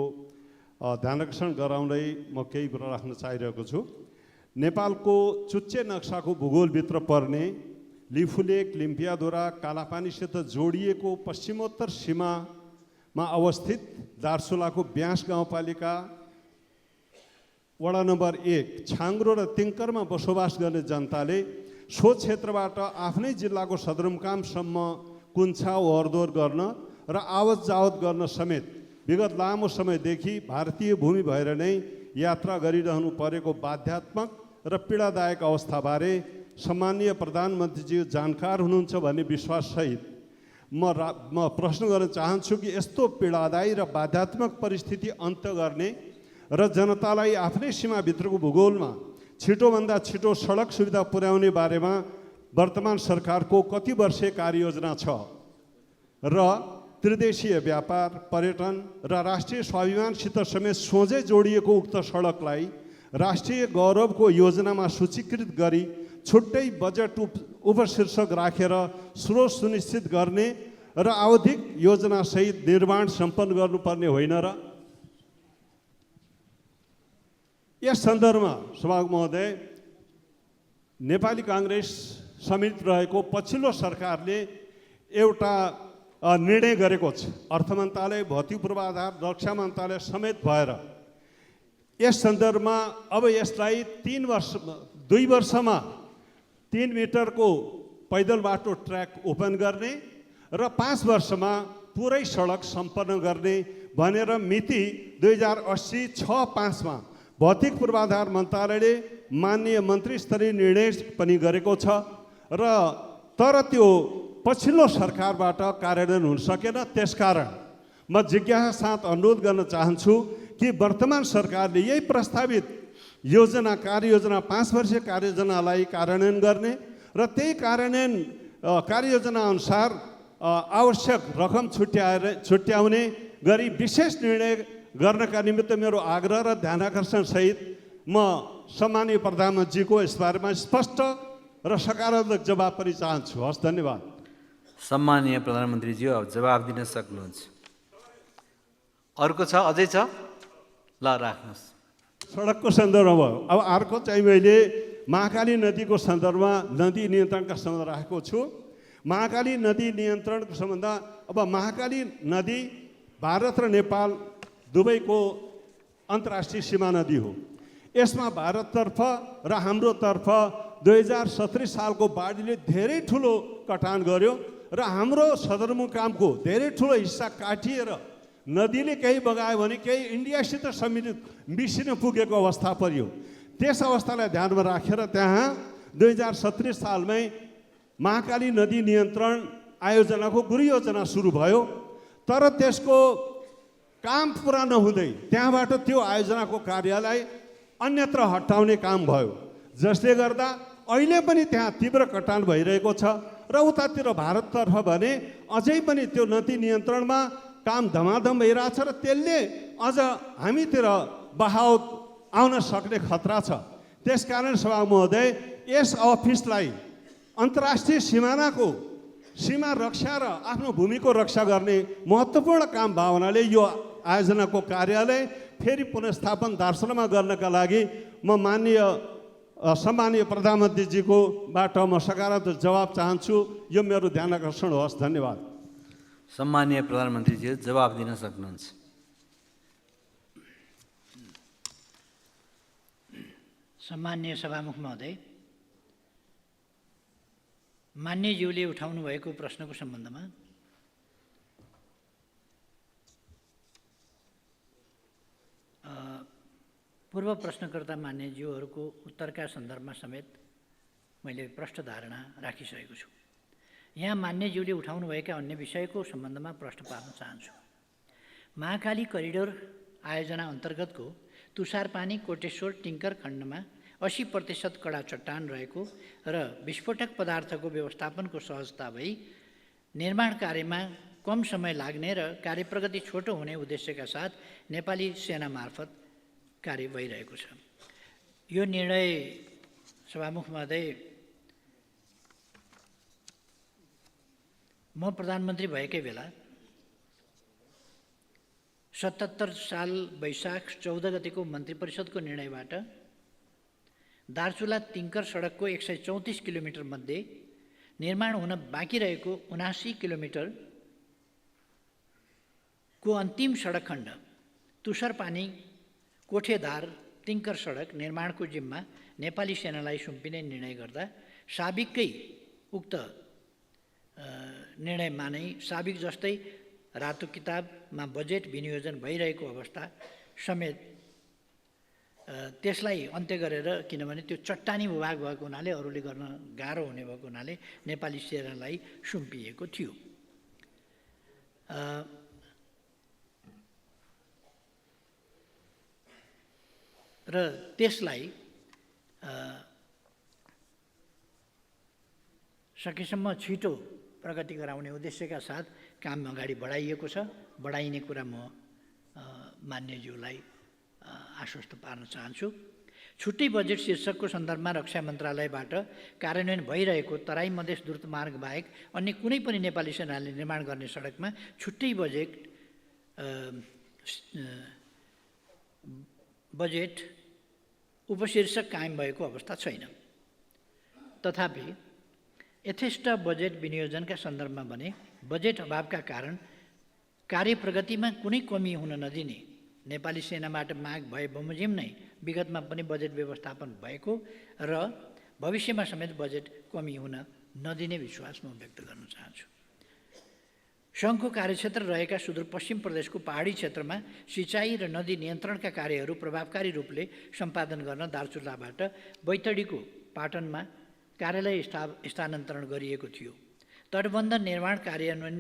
ध्यानाकर्षण गराउँदै म केही कुरा राख्न चाहिरहेको छु। नेपालको चुच्चे नक्साको भूगोलभित्र पर्ने लिफुलेक, लिम्पियाधुरा, कालापानीसित जोडिएको पश्चिमोत्तर सीमामा अवस्थित दार्चुलाको ब्यास गाउँपालिका वडा नम्बर 1 छाङ्ग्रो र तिङ्करमा बसोबास गर्ने जनताले सो क्षेत्रबाट आफ्नै जिल्लाको सदरमुकामसम्म कुन्छा ओहोरदोहोर गर्न र आवत जावत गर्न समेत विगत लामो समयदेखि भारतीय भूमि भएर नै यात्रा गरिरहनु परेको बाध्यात्मक र पीडादायक अवस्थाबारे सम्माननीय प्रधानमन्त्रीज्यू जानकार हुनुहुन्छ भन्ने विश्वाससहित म प्रश्न गर्न चाहन्छु कि यस्तो पीडादायी र बाध्यात्मक परिस्थिति अन्त्य गर्ने र जनतालाई आफ्नै सीमाभित्रको भूगोलमा छिटोभन्दा छिटो सडक सुविधा पुर्याउने बारेमा वर्तमान सरकारको कति वर्षीय कार्ययोजना छ र त्रिदेशीय व्यापार, पर्यटन र राष्ट्रिय स्वाभिमानसित समेत सोझै जोडिएको उक्त सडकलाई राष्ट्रिय गौरवको योजनामा सूचीकृत गरी छुट्टै बजेट उपशीर्षक राखेर स्रोत सुनिश्चित गर्ने र आवधिक योजनासहित निर्माण सम्पन्न गर्नुपर्ने होइन र? यस सन्दर्भमा सभामुख महोदय, नेपाली काङ्ग्रेस समेत रहेको पछिल्लो सरकारले एउटा निर्णय गरेको छ। अर्थ मन्त्रालय, भौतिक पूर्वाधार, रक्षा मन्त्रालय समेत भएर यस सन्दर्भमा अब यसलाई 2 वर्षमा 3 मिटरको पैदल बाटो ट्र्याक ओपन गर्ने र 5 वर्षमा पुरै सडक सम्पन्न गर्ने भनेर मिति 2080-6-5 भौतिक पूर्वाधार मन्त्रालयले माननीय मन्त्री स्तरीय निर्णय पनि गरेको छ र तर त्यो पछिल्लो सरकारबाट कार्यान्वयन हुन सकेन। त्यसकारण म जिज्ञासा साथ अनुरोध गर्न चाहन्छु कि वर्तमान सरकारले यही प्रस्तावित योजना, कार्ययोजना, 5 वर्षीय कार्ययोजनालाई कार्यान्वयन गर्ने र त्यही कार्यान्वयन कार्ययोजना अनुसार आवश्यक रकम छुट्याउने गरी विशेष निर्णय गर्नका निमित्त मेरो आग्रह र ध्यानाकर्षण सहित म सम्माननीय प्रधानमन्त्रीको यस बारेमा स्पष्ट र सकारात्मक जवाब पनि चाहन्छु। हस्, धन्यवाद। सम्माननीय प्रधानमन्त्रीज्यू, अब जवाब दिन सक्नुहुन्छ। अर्को छ? अझै छ? ल, राख्नुहोस्। सडकको सन्दर्भमा भयो। अब अर्को चाहिँ मैले महाकाली नदीको सन्दर्भमा नदी नियन्त्रणका सम्बन्ध राखेको छु। महाकाली नदी नियन्त्रणको सम्बन्ध, अब महाकाली नदी भारत र नेपाल दुवैको अन्तर्राष्ट्रिय सीमा नदी हो। यसमा भारततर्फ र हाम्रोतर्फ 2017 सालको बाढीले धेरै ठुलो कटान गर्यो र हाम्रो सदरमुकामको धेरै ठुलो हिस्सा काटिएर नदीले केही बगायो भने केही इन्डियासित मिसिन पुगेको अवस्था पर्यो। त्यस अवस्थालाई ध्यानमा राखेर त्यहाँ 2017 सालमै महाकाली नदी नियन्त्रण आयोजनाको गृह योजना सुरु भयो। तर त्यसको काम पुरा नहुँदै त्यहाँबाट त्यो आयोजनाको कार्यलाई अन्यत्र हटाउने काम भयो, जसले गर्दा अहिले पनि त्यहाँ तीव्र कटान भइरहेको छ र उतातिर भारततर्फ भने अझै पनि त्यो नदी नियन्त्रणमा काम धमाधम भइरहेछ र त्यसले अझ हामीतिर बहाव आउन सक्ने खतरा छ। त्यसकारण सभामुख महोदय, यस अफिसलाई अन्तर्राष्ट्रिय सीमा रक्षा र आफ्नो भूमिको रक्षा गर्ने महत्त्वपूर्ण काम भावनाले यो आयोजनाको कार्यालय फेरि पुनर्स्थापन दार्चुलामा गर्नका लागि म सम्माननीय प्रधानमन्त्रीजीको बाट म सकारात्मक जवाब चाहन्छु। यो मेरो ध्यानाकर्षण होस्। धन्यवाद। सम्माननीय प्रधानमन्त्रीज्यू, जवाब दिन सक्नुहुन्छ। सम्माननीय सभामुख महोदय, मान्यज्यूले उठाउनु भएको प्रश्नको सम्बन्धमा पूर्व प्रश्नकर्ता मान्यज्यूहरूको उत्तरका सन्दर्भमा समेत मैले प्रष्ट धारणा राखिसकेको छु। यहाँ मान्यज्यूले उठाउनुभएका अन्य विषयको सम्बन्धमा प्रश्न पार्न चाहन्छु। महाकाली करिडोर आयोजना अन्तर्गतको तुषारपानी कोटेश्वर टिङ्कर खण्डमा 80% कडा चट्टान रहेको र विस्फोटक पदार्थको व्यवस्थापनको सहजता भई निर्माण कार्यमा कम समय लाग्ने र कार्यप्रगति छोटो हुने उद्देश्यका साथ नेपाली सेना मार्फत कार्य भइरहेको छ। यो निर्णय सभामुख महोदय, म प्रधानमन्त्री भएकै बेला 77 साल वैशाख 14 गतिको मन्त्री परिषदको निर्णयबाट दार्चुला तिङ्कर सडकको 134 किलोमिटर मध्ये निर्माण हुन बाँकी रहेको 79 किलोमिटरको अन्तिम सडक खण्ड तुषारपानी कोठेदार तिङ्कर सडक निर्माणको जिम्मा नेपाली सेनालाई सुम्पिने निर्णय गर्दा साबिककै उक्त निर्णयमा नै साबिक जस्तै रातो किताबमा बजेट विनियोजन भइरहेको अवस्था समेत त्यसलाई अन्त्य गरेर, किनभने त्यो चट्टानी भूभाग भएको हुनाले अरूले गर्न गाह्रो हुने भएको हुनाले नेपाली सेनालाई सुम्पिएको थियो। र त्यसलाई सकेसम्म छिटो प्रगति गराउने उद्देश्यका साथ काम अगाडि बढाइएको छ। बढाइने कुरा म मान्यज्यूलाई आश्वस्त पार्न चाहन्छु। छुट्टै बजेट शीर्षकको सन्दर्भमा रक्षा मन्त्रालयबाट कार्यान्वयन भइरहेको तराई मधेस द्रुत मार्ग बाहेक अन्य कुनै पनि नेपाली सेनाले निर्माण गर्ने सडकमा छुट्टै बजेट उपशीर्षक कायम भएको अवस्था छैन। तथापि यथेष्ट बजेट विनियोजनका सन्दर्भमा भने बजेट अभावका कारण कार्य प्रगतिमा कुनै कमी हुन नदिने, नेपाली सेनाबाट माग भए बमोजिम नै विगतमा पनि बजेट व्यवस्थापन भएको र भविष्यमा समेत बजेट कमी हुन नदिने विश्वास म व्यक्त गर्न चाहन्छु। सङ्घको कार्यक्षेत्र रहेका सुदूरपश्चिम प्रदेशको पहाडी क्षेत्रमा सिँचाइ र नदी नियन्त्रणका कार्यहरू प्रभावकारी रूपले सम्पादन गर्न दार्चुलाबाट बैतडीको पाटनमा कार्यालय स्थानान्तरण गरिएको थियो। तटबन्ध निर्माण कार्यान्वयन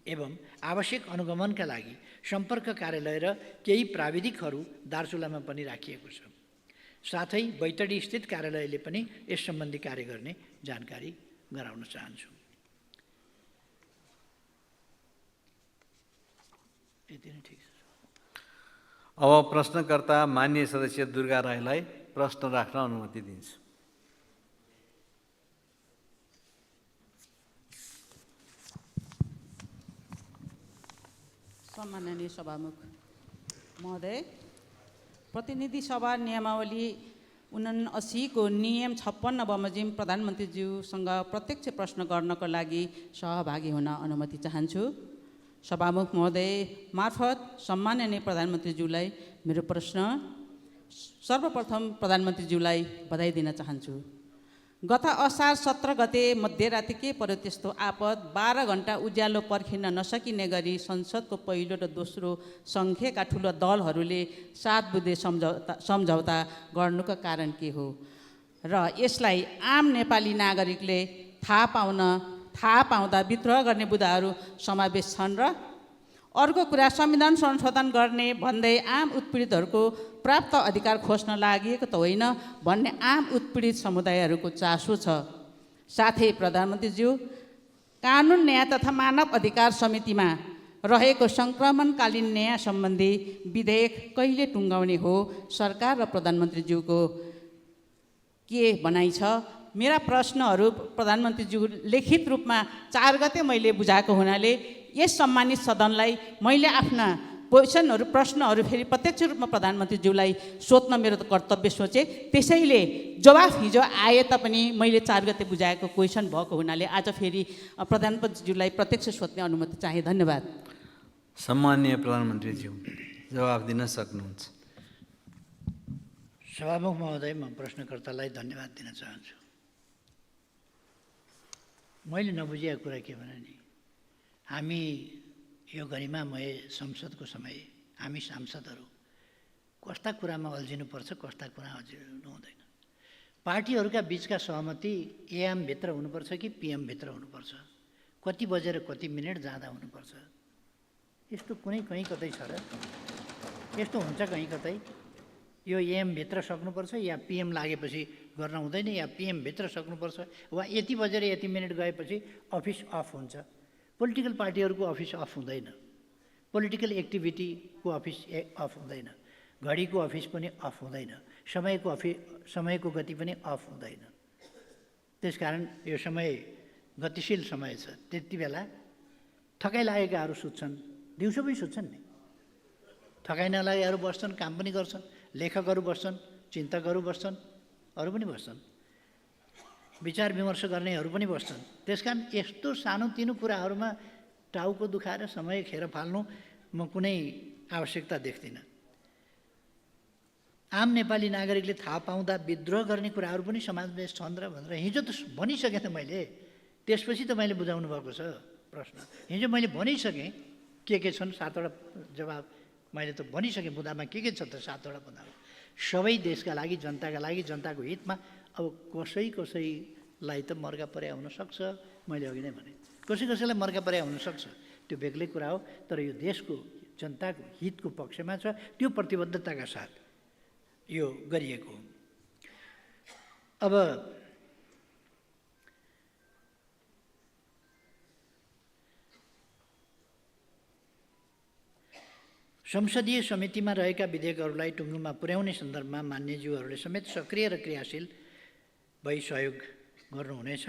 एवं आवश्यक अनुगमनका लागि सम्पर्क कार्यालय र केही प्राविधिकहरू दार्चुलामा पनि राखिएको छ। साथै बैतडी स्थित कार्यालयले पनि यस सम्बन्धी कार्य गर्ने जानकारी गराउन चाहन्छु। यति नै ठिक छ। अब प्रश्नकर्ता मान्य सदस्य दुर्गा राईलाई प्रश्न राख्न अनुमति दिन्छु। सम्माननीय सभामुख महोदय, प्रतिनिधि सभा नियमावली 79 को नियम 56 बमोजिम प्रधानमन्त्रीज्यूसँग प्रत्यक्ष प्रश्न गर्नको लागि सहभागी हुन अनुमति चाहन्छु। सभामुख महोदय मार्फत सम्माननीय प्रधानमन्त्रीज्यूलाई मेरो प्रश्न। सर्वप्रथम प्रधानमन्त्रीज्यूलाई बधाई दिन चाहन्छु। गत असार 17 गते मध्यराति के पर्यो त्यस्तो आपद 12 घण्टा उज्यालो पर्खिन नसकिने गरी संसदको पहिलो र दोस्रो सङ्ख्याका ठुलो दलहरूले 7 बुँदे सम्झौता गर्नुको कारण के हो र यसलाई आम नेपाली नागरिकले थाहा पाउँदा विद्रोह गर्ने बुँदाहरू समावेश छन् र अर्को कुरा संविधान संशोधन गर्ने भन्दै आम उत्पीडितहरूको प्राप्त अधिकार खोज्न लागि त होइन भन्ने आम उत्पीडित समुदायहरूको चासो छ। साथै प्रधानमन्त्रीज्यू, कानुन न्याय तथा मानव अधिकार समितिमा रहेको सङ्क्रमणकालीन न्याय सम्बन्धी विधेयक कहिले टुङ्गाउने हो? सरकार र प्रधानमन्त्रीज्यूको के भनाइ छ? मेरा प्रश्नहरू प्रधानमन्त्रीज्यू लिखित रूपमा 4 गते मैले बुझाएको हुनाले यस सम्मानित सदनलाई मैले आफ्ना प्रश्नहरू फेरि प्रत्यक्ष रूपमा प्रधानमन्त्रीज्यूलाई सोध्न मेरो त कर्तव्य सोचेँ। त्यसैले जवाफ हिजो आए तापनि मैले 4 गते बुझाएको क्वेसन भएको हुनाले आज फेरि प्रधानमन्त्रीज्यूलाई प्रत्यक्ष सोध्ने अनुमति चाहे। धन्यवाद। सम्माननीय प्रधानमन्त्रीज्यू जवाफ दिन सक्नुहुन्छ। सभामुख महोदय, म प्रश्नकर्तालाई धन्यवाद दिन चाहन्छु। मैले नबुझेको कुरा के भने नि, हामी यो गरिमामय संसदको समय हामी सांसदहरू कस्ता कुरामा अल्झिनुपर्छ, कस्ता कुरा अल्झिनु हुँदैन। पार्टीहरूका बिचका सहमति एएमभित्र हुनुपर्छ कि पिएमभित्र हुनुपर्छ, कति बजेर कति मिनट जाँदा हुनुपर्छ, यस्तो कुनै कहीँ कतै छ र? यस्तो हुन्छ कहीँ कतै? यो एएमभित्र सक्नुपर्छ या पिएम लागेपछि गर्न हुँदैन, या पिएमभित्र सक्नुपर्छ, वा यति बजेर यति मिनट गएपछि अफिस अफ हुन्छ। पोलिटिकल पार्टीहरूको अफिस अफ हुँदैन, पोलिटिकल एक्टिभिटीको अफिस अफ हुँदैन, घडीको अफिस पनि अफ हुँदैन, समयको गति पनि अफ हुँदैन। त्यसकारण यो समय गतिशील समय छ। त्यति बेला थकाइ लागेकाहरू सुत्छन्, दिउँसो पनि सुत्छन् नि, थकाइ नलागेकाहरू बस्छन्, काम पनि गर्छन्, लेखकहरू बस्छन्, चिन्तकहरू बस्छन्, अरू पनि बस्छन्, विचार विमर्श गर्नेहरू पनि बस्छन्। त्यसकारण यस्तो सानोतिनो कुराहरूमा टाउको दुखाएर समय खेर फाल्नु म कुनै आवश्यकता देख्दिनँ। आम नेपाली नागरिकले थाहा पाउँदा विद्रोह गर्ने कुराहरू पनि समावेश छन् र भनेर हिजो त भनिसकेँ त मैले। त्यसपछि त मैले बुझाउनु भएको छ प्रश्न। हिजो मैले भनिसकेँ के छन्, 7वटा जवाब मैले त भनिसकेँ। बुँदामा के छ त 7वटा बुँदामा सबै देशका लागि, जनताका लागि, जनताको हितमा। अब कसैलाई त मर्का पर्या हुनसक्छ, मैले अघि नै भने कसैलाई मर्का पर्या हुनसक्छ, त्यो बेग्लै कुरा हो, तर यो देशको जनताको हितको पक्षमा छ, त्यो प्रतिबद्धताका साथ यो गरिएको हो। अब संसदीय समितिमा रहेका विधेयकहरूलाई टुङ्गोमा पुर्याउने सन्दर्भमा मान्यज्यूहरूले समेत सक्रिय र क्रियाशील भई सहयोग गर्नुहुनेछ।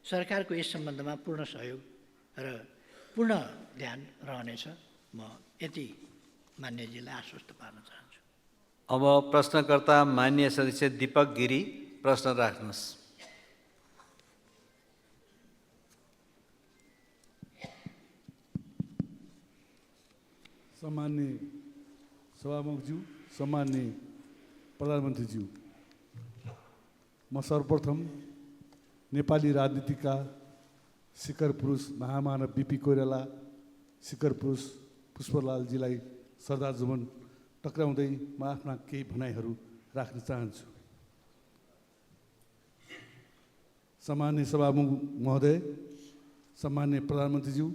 सरकारको यस सम्बन्धमा पूर्ण सहयोग र पूर्ण ध्यान रहनेछ। म यति मान्यजीलाई आश्वस्त पार्न चाहन्छु। अब प्रश्नकर्ता मान्य सदस्य दीपक गिरी प्रश्न राख्नुहोस्। सम्मान्य सभामुखज्यू, सम्मान्य प्रधानमन्त्रीज्यू, म सर्वप्रथम नेपाली राजनीतिका शिखर पुरुष महामानव बिपी कोइराला, शिखर पुरुष पुष्पलालजीलाई श्रद्धासुमन टक्राउँदै म आफ्ना केही भनाइहरू राख्न चाहन्छु। सम्मान्य सभामुख महोदय, सम्मान्य प्रधानमन्त्रीज्यू,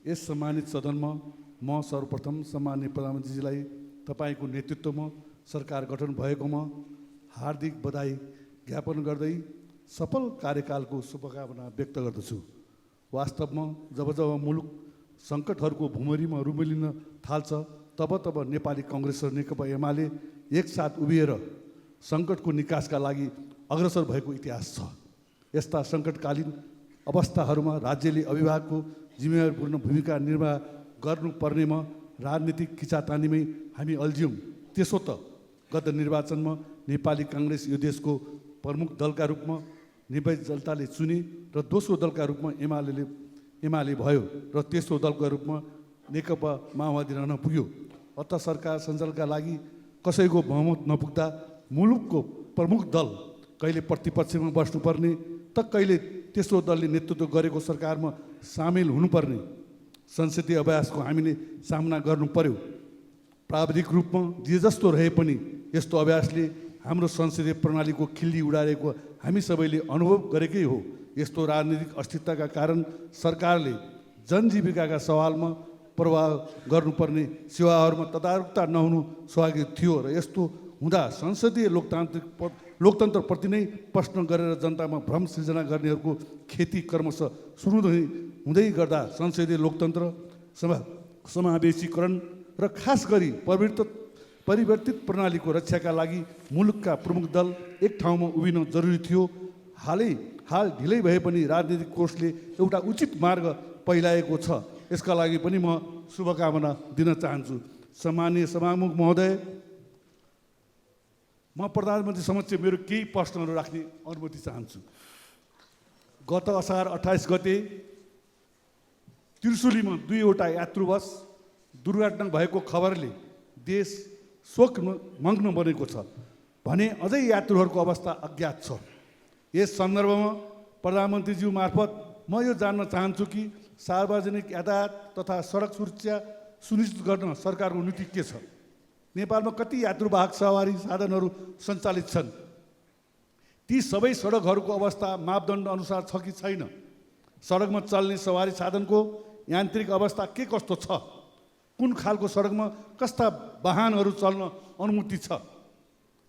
यस सम्मानित सदनमा म सर्वप्रथम सम्मान्य प्रधानमन्त्रीजीलाई तपाईँको नेतृत्वमा सरकार गठन भएकोमा हार्दिक बधाई ज्ञापन गर्दै सफल कार्यकालको शुभकामना व्यक्त गर्दछु। वास्तवमा जब जब मुलुक सङ्कटहरूको भुमरीमा रुमलिन थाल्छ तब तब नेपाली कङ्ग्रेस र नेकपा एमाले एकसाथ उभिएर सङ्कटको निकासका लागि अग्रसर भएको इतिहास छ। यस्ता सङ्कटकालीन अवस्थाहरूमा राज्यले अभिभावकको जिम्मेवारीपूर्ण भूमिका निर्वाह गर्नुपर्नेमा राजनीतिक खिचातानीमै हामी अल्झ्यौँ। त्यसो त गत निर्वाचनमा नेपाली काङ्ग्रेस यो देशको प्रमुख दलका रूपमा निर्वाचित जनताले चुने र दोस्रो दलका रूपमा एमाले भयो र तेस्रो दलका रूपमा नेकपा माओवादी रहन पुग्यो। अत सरकार सञ्चालनका लागि कसैको बहुमत नपुग्दा मुलुकको प्रमुख दल कहिले प्रतिपक्षमा बस्नुपर्ने त कहिले तेस्रो दलले नेतृत्व गरेको सरकारमा सामेल हुनुपर्ने संसदीय अभ्यासको हामीले सामना गर्नु पर्यो। प्राविधिक रूपमा जे जस्तो रहे पनि यस्तो अभ्यासले हाम्रो संसदीय प्रणालीको खिल्ली उडारेको हामी सबैले अनुभव गरेकै हो। यस्तो राजनीतिक अस्थिरताका कारण सरकारले जनजीविकाका सवालमा प्रभाव गर्नुपर्ने सेवाहरूमा तदारुकता नहुनु स्वाभाविक थियो र यस्तो हुँदा संसदीय लोकतन्त्रप्रति नै प्रश्न गरेर जनतामा भ्रम सृजना गर्नेहरूको खेती क्रमशः सुरु हुँदै गर्दा संसदीय लोकतन्त्र समावेशीकरण र खास गरी परिवर्तित प्रणालीको रक्षाका लागि मुलुकका प्रमुख दल एक ठाउँमा उभिन जरुरी थियो। हाल ढिलै भए पनि राजनीतिक कोषले एउटा उचित मार्ग पहिलाएको छ। यसका लागि पनि म शुभकामना दिन चाहन्छु। सम्माननीय सभामुख महोदय, म प्रधानमन्त्री समक्ष मेरो केही प्रश्नहरू राख्ने अनुमति चाहन्छु। गत असार 28 गते त्रिशुलीमा 2वटा यात्रु बस दुर्घटना भएको खबरले देश शोकमग्न बनेको छ भने अझै यात्रुहरूको अवस्था अज्ञात छ। यस सन्दर्भमा प्रधानमन्त्रीज्यू मार्फत म यो जान्न चाहन्छु कि सार्वजनिक यातायात तथा सडक सुरक्षा सुनिश्चित गर्न सरकारको नीति के छ? नेपालमा कति यात्रुवाहक सवारी साधनहरू सञ्चालित छन्? ती सबै सडकहरूको अवस्था मापदण्ड अनुसार छ कि छैन? सडकमा चल्ने सवारी साधनको यान्त्रिक अवस्था के कस्तो छ? कुन खालको सडकमा कस्ता वाहनहरू चल्न अनुमति छ?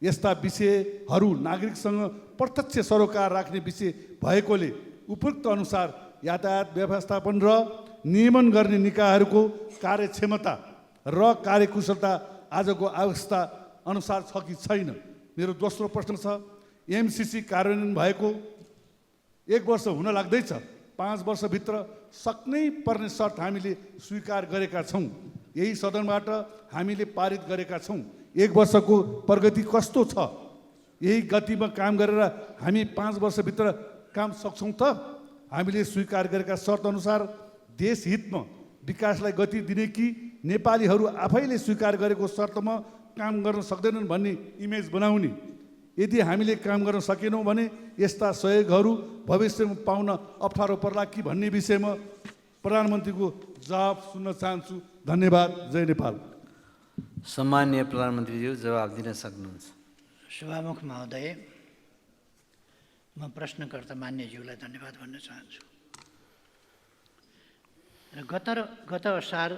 यस्ता विषयहरू नागरिकसँग प्रत्यक्ष सरोकार राख्ने विषय भएकोले उपयुक्त अनुसार यातायात व्यवस्थापन र नियमन गर्ने निकायहरूको कार्यक्षमता र कार्यकुशलता आजको अवस्था अनुसार छ कि छैन? मेरो दोस्रो प्रश्न छ, एमसिसी कार्यान्वयन भएको 1 वर्ष हुन लाग्दैछ। 5 वर्षभित्र सक्नै पर्ने शर्त हामीले स्वीकार गरेका छौँ। यही सदनबाट हामीले पारित गरेका छौँ। 1 वर्षको प्रगति कस्तो छ? यही गतिमा काम गरेर हामी 5 वर्षभित्र काम सक्छौँ त? हामीले स्वीकार गरेका शर्त अनुसार देश हितमा विकासलाई गति दिने कि नेपालीहरू आफैले स्वीकार गरेको शर्तमा काम गर्न सक्दैनन् भन्ने इमेज बनाउने? यदि हामीले काम गर्न सकेनौँ भने यस्ता सहयोगहरू भविष्यमा पाउन अप्ठ्यारो पर्ला कि भन्ने विषयमा प्रधानमन्त्रीको जवाब सुन्न चाहन्छु। धन्यवाद। जय नेपाल। सम्माननीय प्रधानमन्त्रीज्यू जवाब दिन सक्नुहुन्छ। सभामुख महोदय, म प्रश्नकर्ता मान्यज्यूलाई धन्यवाद भन्न चाहन्छु। र गत असार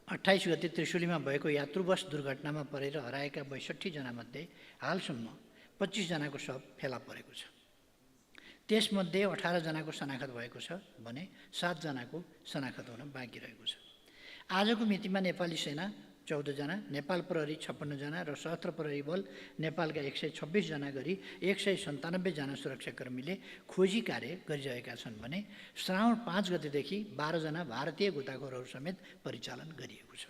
28 गते त्रिशुलीमा भएको यात्रु बस दुर्घटनामा परेर हराएका 62 जनामध्ये हालसम्म 25 जनाको शव फेला परेको छ। त्यसमध्ये 18 जनाको शनाखत भएको छ भने 7 जनाको शनाखत हुन बाँकी रहेको छ। आजको मितिमा नेपाली सेना 14 जना, नेपाल प्रहरी 56 जना र सशस्त्र प्रहरी बल नेपालका 126 जना गरी 197 जना सुरक्षाकर्मीले खोजी कार्य गरिरहेका छन् भने श्रावण 5 गतेदेखि 12 जना भारतीय गोताखोरहरू समेत परिचालन गरिएको छ।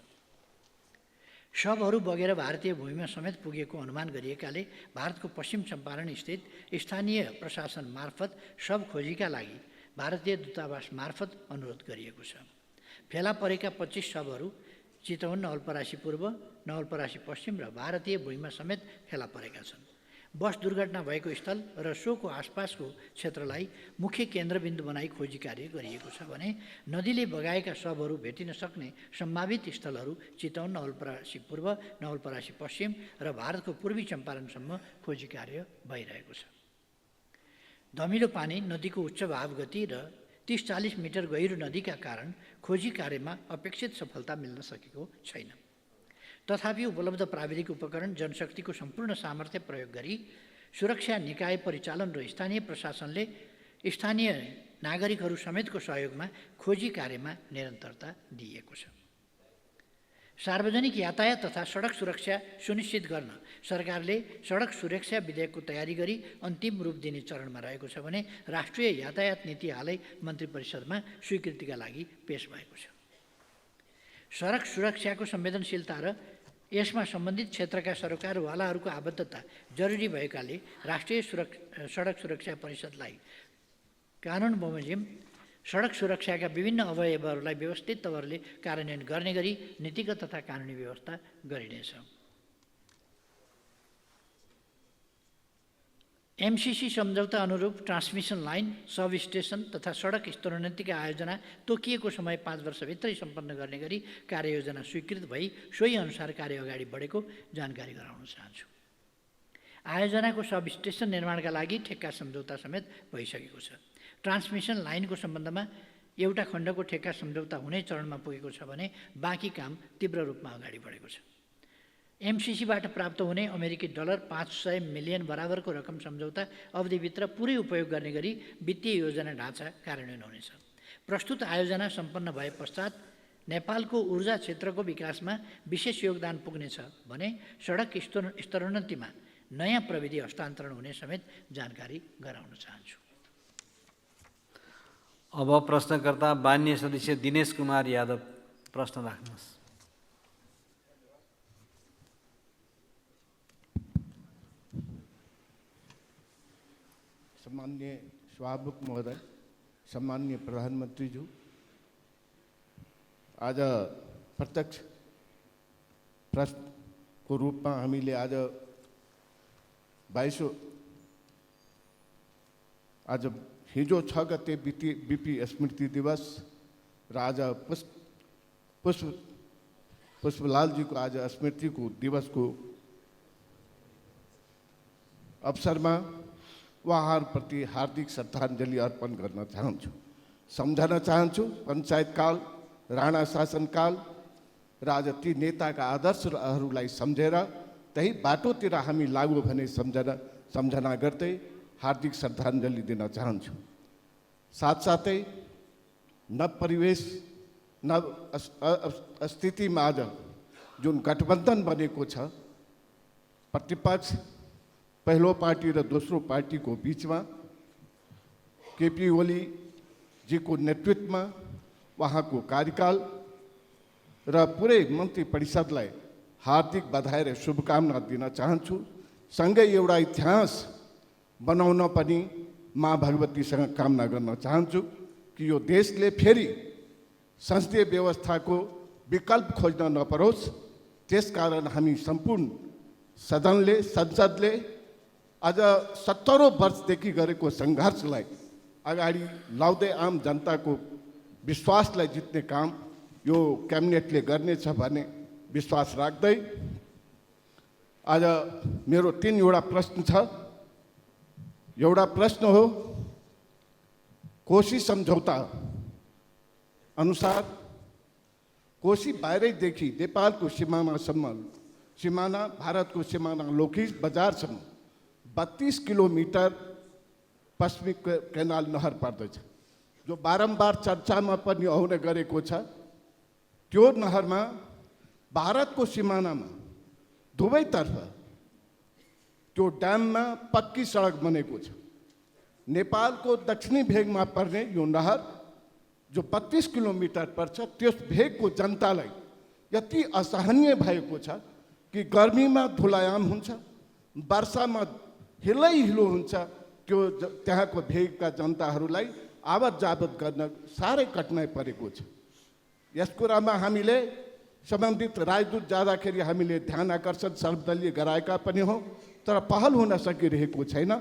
शवहरू बगेर भारतीय भूमिमा समेत पुगेको अनुमान गरिएकाले भारतको पश्चिम चम्पारण स्थित स्थानीय प्रशासन मार्फत शव खोजीका लागि भारतीय दूतावास मार्फत अनुरोध गरिएको छ। फेला परेका 25 शवहरू चितवन, नवलपरासी पूर्व, नवलपरासी पश्चिम र भारतीय भूमिमा समेत फेला परेका छन्। बस दुर्घटना भएको स्थल र सोको आसपासको क्षेत्रलाई मुख्य केन्द्रबिन्दु बनाई खोजी कार्य गरिएको छ भने नदीले बगाएका शवहरू भेटिन सक्ने सम्भावित स्थलहरू चितवन, नवलपरासी पूर्व, नवलपरासी पश्चिम र भारतको पूर्वी चम्पारणसम्म खोजी कार्य भइरहेको छ। धमिलो पानी, नदीको उच्च भाव गति र 30-40 मिटर गहिरो नदीका कारण खोजी कार्यमा अपेक्षित सफलता मिल्न सकेको छैन। तथापि उपलब्ध प्राविधिक उपकरण, जनशक्तिको सम्पूर्ण सामर्थ्य प्रयोग गरी सुरक्षा निकाय परिचालन र स्थानीय प्रशासनले स्थानीय नागरिकहरू समेतको सहयोगमा खोजी कार्यमा निरन्तरता दिएको छ। सार्वजनिक यातायात तथा सडक सुरक्षा सुनिश्चित गर्न सरकारले सडक सुरक्षा विधेयकको तयारी गरी अन्तिम रूप दिने चरणमा रहेको छ भने राष्ट्रिय यातायात नीति हालै मन्त्री परिषदमा स्वीकृतिका लागि पेश भएको छ। सडक सुरक्षाको संवेदनशीलता र यसमा सम्बन्धित क्षेत्रका सरकारवालाहरूको आबद्धता जरुरी भएकाले राष्ट्रिय सडक सुरक्षा परिषदलाई कानुन बमोजिम सडक सुरक्षाका विभिन्न अवयवहरूलाई व्यवस्थित तवरले कार्यान्वयन गर्ने गरी नीतिगत तथा कानुनी व्यवस्था गरिनेछ। एमसीसी सम्झौता अनुरूप ट्रान्समिसन लाइन, सब स्टेसन तथा सडक स्तरोन्नतिका आयोजना तोकिएको समय 5 वर्षभित्रै सम्पन्न गर्ने गरी कार्ययोजना स्वीकृत भई सोही अनुसार कार्य अगाडि बढेको जानकारी गराउन चाहन्छु। आयोजनाको सब स्टेसन निर्माणका लागि ठेक्का सम्झौता समेत भइसकेको छ। ट्रान्समिसन लाइनको सम्बन्धमा एउटा खण्डको ठेक्का सम्झौता हुने चरणमा पुगेको छ भने बाँकी काम तीव्र रूपमा अगाडि बढेको छ। एमसीसीबाट प्राप्त हुने अमेरिकी डलर 500 मिलियन बराबरको रकम सम्झौता अवधिभित्र पुरै उपयोग गर्ने गरी वित्तीय योजना ढाँचा कार्यान्वयन हुनेछ। प्रस्तुत आयोजना सम्पन्न भए पश्चात नेपालको ऊर्जा क्षेत्रको विकासमा विशेष योगदान पुग्नेछ भने सडक स्तरोन्नतिमा नयाँ प्रविधि हस्तान्तरण हुने समेत जानकारी गराउन चाहन्छु। अब प्रश्नकर्ता माननीय सदस्य दिनेश कुमार यादव प्रश्न राख्नुहोस्। सम्माननीय सभामुख महोदय, सम्माननीय प्रधानमन्त्रीज्यू, आज प्रत्यक्ष प्रश्नको रूपमा हामीले आज 22 आज हिजो 6 गते बिपी स्मृति दिवस र आज पुष्पलालजीको आज स्मृतिको दिवसको अवसरमा उहाँहरूप्रति हार्दिक श्रद्धाञ्जली अर्पण गर्न चाहन्छु। सम्झन चाहन्छु पञ्चायतकाल, राणा शासनकाल र आज ती नेताका आदर्शहरूलाई सम्झेर त्यही बाटोतिर हामी लागू भने सम्झना गर्दै हार्दिक श्रद्धाञ्जली दिन चाहन्छु। साथसाथै नव परिवेश, नव स्थितिमा आज जुन गठबन्धन बनेको छ, प्रतिपक्ष पहिलो पार्टी र दोस्रो पार्टीको बिचमा केपी ओलीजीको नेतृत्वमा उहाँको कार्यकाल र पुरै मन्त्री परिषदलाई हार्दिक बधाई र शुभकामना दिन चाहन्छु। सँगै एउटा इतिहास बनाउन पनि माँ भगवतीसँग कामना गर्न चाहन्छु कि यो देशले फेरि संसदीय व्यवस्थाको विकल्प खोज्न नपरोस्। त्यसकारण हामी सम्पूर्ण संसदले आज 70 वर्षदेखि गरेको सङ्घर्षलाई अगाडि लाउँदै आम जनताको विश्वासलाई जित्ने काम यो क्याबिनेटले गर्नेछ भन्ने विश्वास राख्दै आज मेरो 3वटा प्रश्न छ। एउटा प्रश्न हो, कोशी सम्झौता अनुसार कोशी बाहिरैदेखि नेपालको सिमाना भारतको सिमाना लोकिस बजारसम्म 32 किलोमिटर पश्चिमी केनाल नहर पर्दछ, जो बारम्बार चर्चामा पनि आउने गरेको छ। त्यो नहरमा भारतको सिमानामा दुवैतर्फ त्यो ड्याममा पक्की सडक बनेको छ। नेपालको दक्षिणी भेगमा पर्ने यो नहर जो 32 किलोमिटर पर्छ, त्यस भेगको जनतालाई यति असहनीय भएको छ कि गर्मीमा धुलायाम हुन्छ, वर्षामा हिलो हुन्छ। त्यो त्यहाँको भेगका जनताहरूलाई आवत जावत गर्न साह्रै कठिनाइ परेको छ। यस कुरामा हामीले सम्बन्धित राजदूत जाँदाखेरि हामीले ध्यान आकर्षण सर्वदलीय गराएका पनि हौँ, तर पहल हुन सकिरहेको छैन।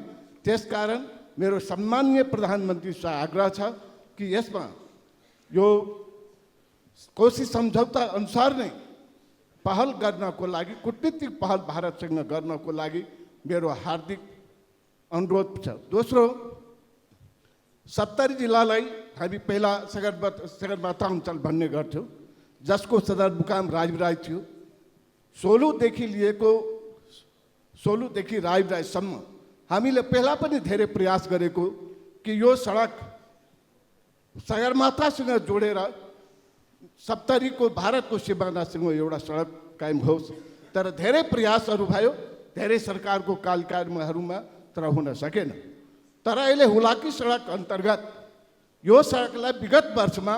त्यसकारण मेरो सम्माननीय प्रधानमन्त्रीसँग आग्रह छ कि यसमा यो कोशी सम्झौता अनुसार नै पहल गर्नको लागि, कूटनीतिक पहल भारतसँग गर्नको लागि मेरो हार्दिक अनुरोध छ। दोस्रो, 70 जिल्लालाई हामी पहिला सगरमाथा अञ्चल भन्ने गर्थ्यौँ, जसको सदरमुकाम राजविराज थियो। सोलुदेखि राजविराजसम्म हामीले पहिला पनि धेरै प्रयास गरेको कि यो सडक सगरमाथासँग जोडेर 70 को भारतको सिमानासँग एउटा सडक कायम होस्। तर धेरै प्रयासहरू भयो, धेरै सरकारको कार्यक्रमहरूमा, तर हुन सकेन। तर अहिले हुलाकी सडक अन्तर्गत यो सडकलाई विगत वर्षमा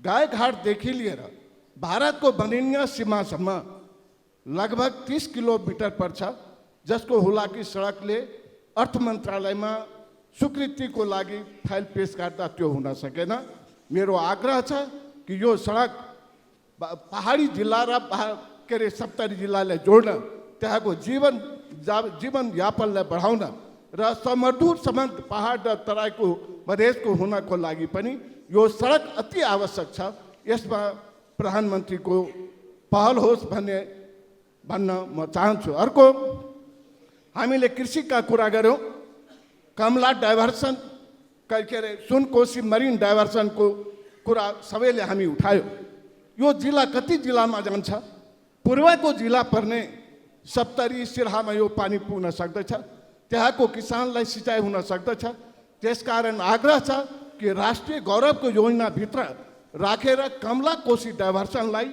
गाईघाटदेखि लिएर भारतको बनिनिया सीमासम्म लगभग 30 किलोमिटर पर्छ, जसको हुलाकी सडकले अर्थ मन्त्रालयमा स्वीकृतिको लागि फाइल पेश गर्दा त्यो हुन सकेन। मेरो आग्रह छ कि यो सडक पहाडी जिल्ला र 70 जिल्लालाई जोड्न, त्यहाँको जीवनयापनलाई बढाउन र समदूर सम्बन्ध पहाड र तराईको मधेसको हुनको लागि पनि यो सडक अति आवश्यक छ। यसमा प्रधानमन्त्रीको पहल होस् भन्न म चाहन्छु। अर्को, हामीले कृषिका कुरा गऱ्यौँ। कमला डाइभर्सन के अरे सुनकोशी मरिन डाइभर्सनको कुरा सबैले हामी उठायो। यो जिल्ला कति जिल्लामा जान्छ? पूर्वको जिल्ला पर्ने 70 सिराहामा यो पानी पुग्न सक्दछ, त्यहाँको किसानलाई सिँचाइ हुन सक्दछ। त्यसकारण आग्रह छ कि राष्ट्रिय गौरवको योजनाभित्र राखेर कमला कोशी डाइभर्सनलाई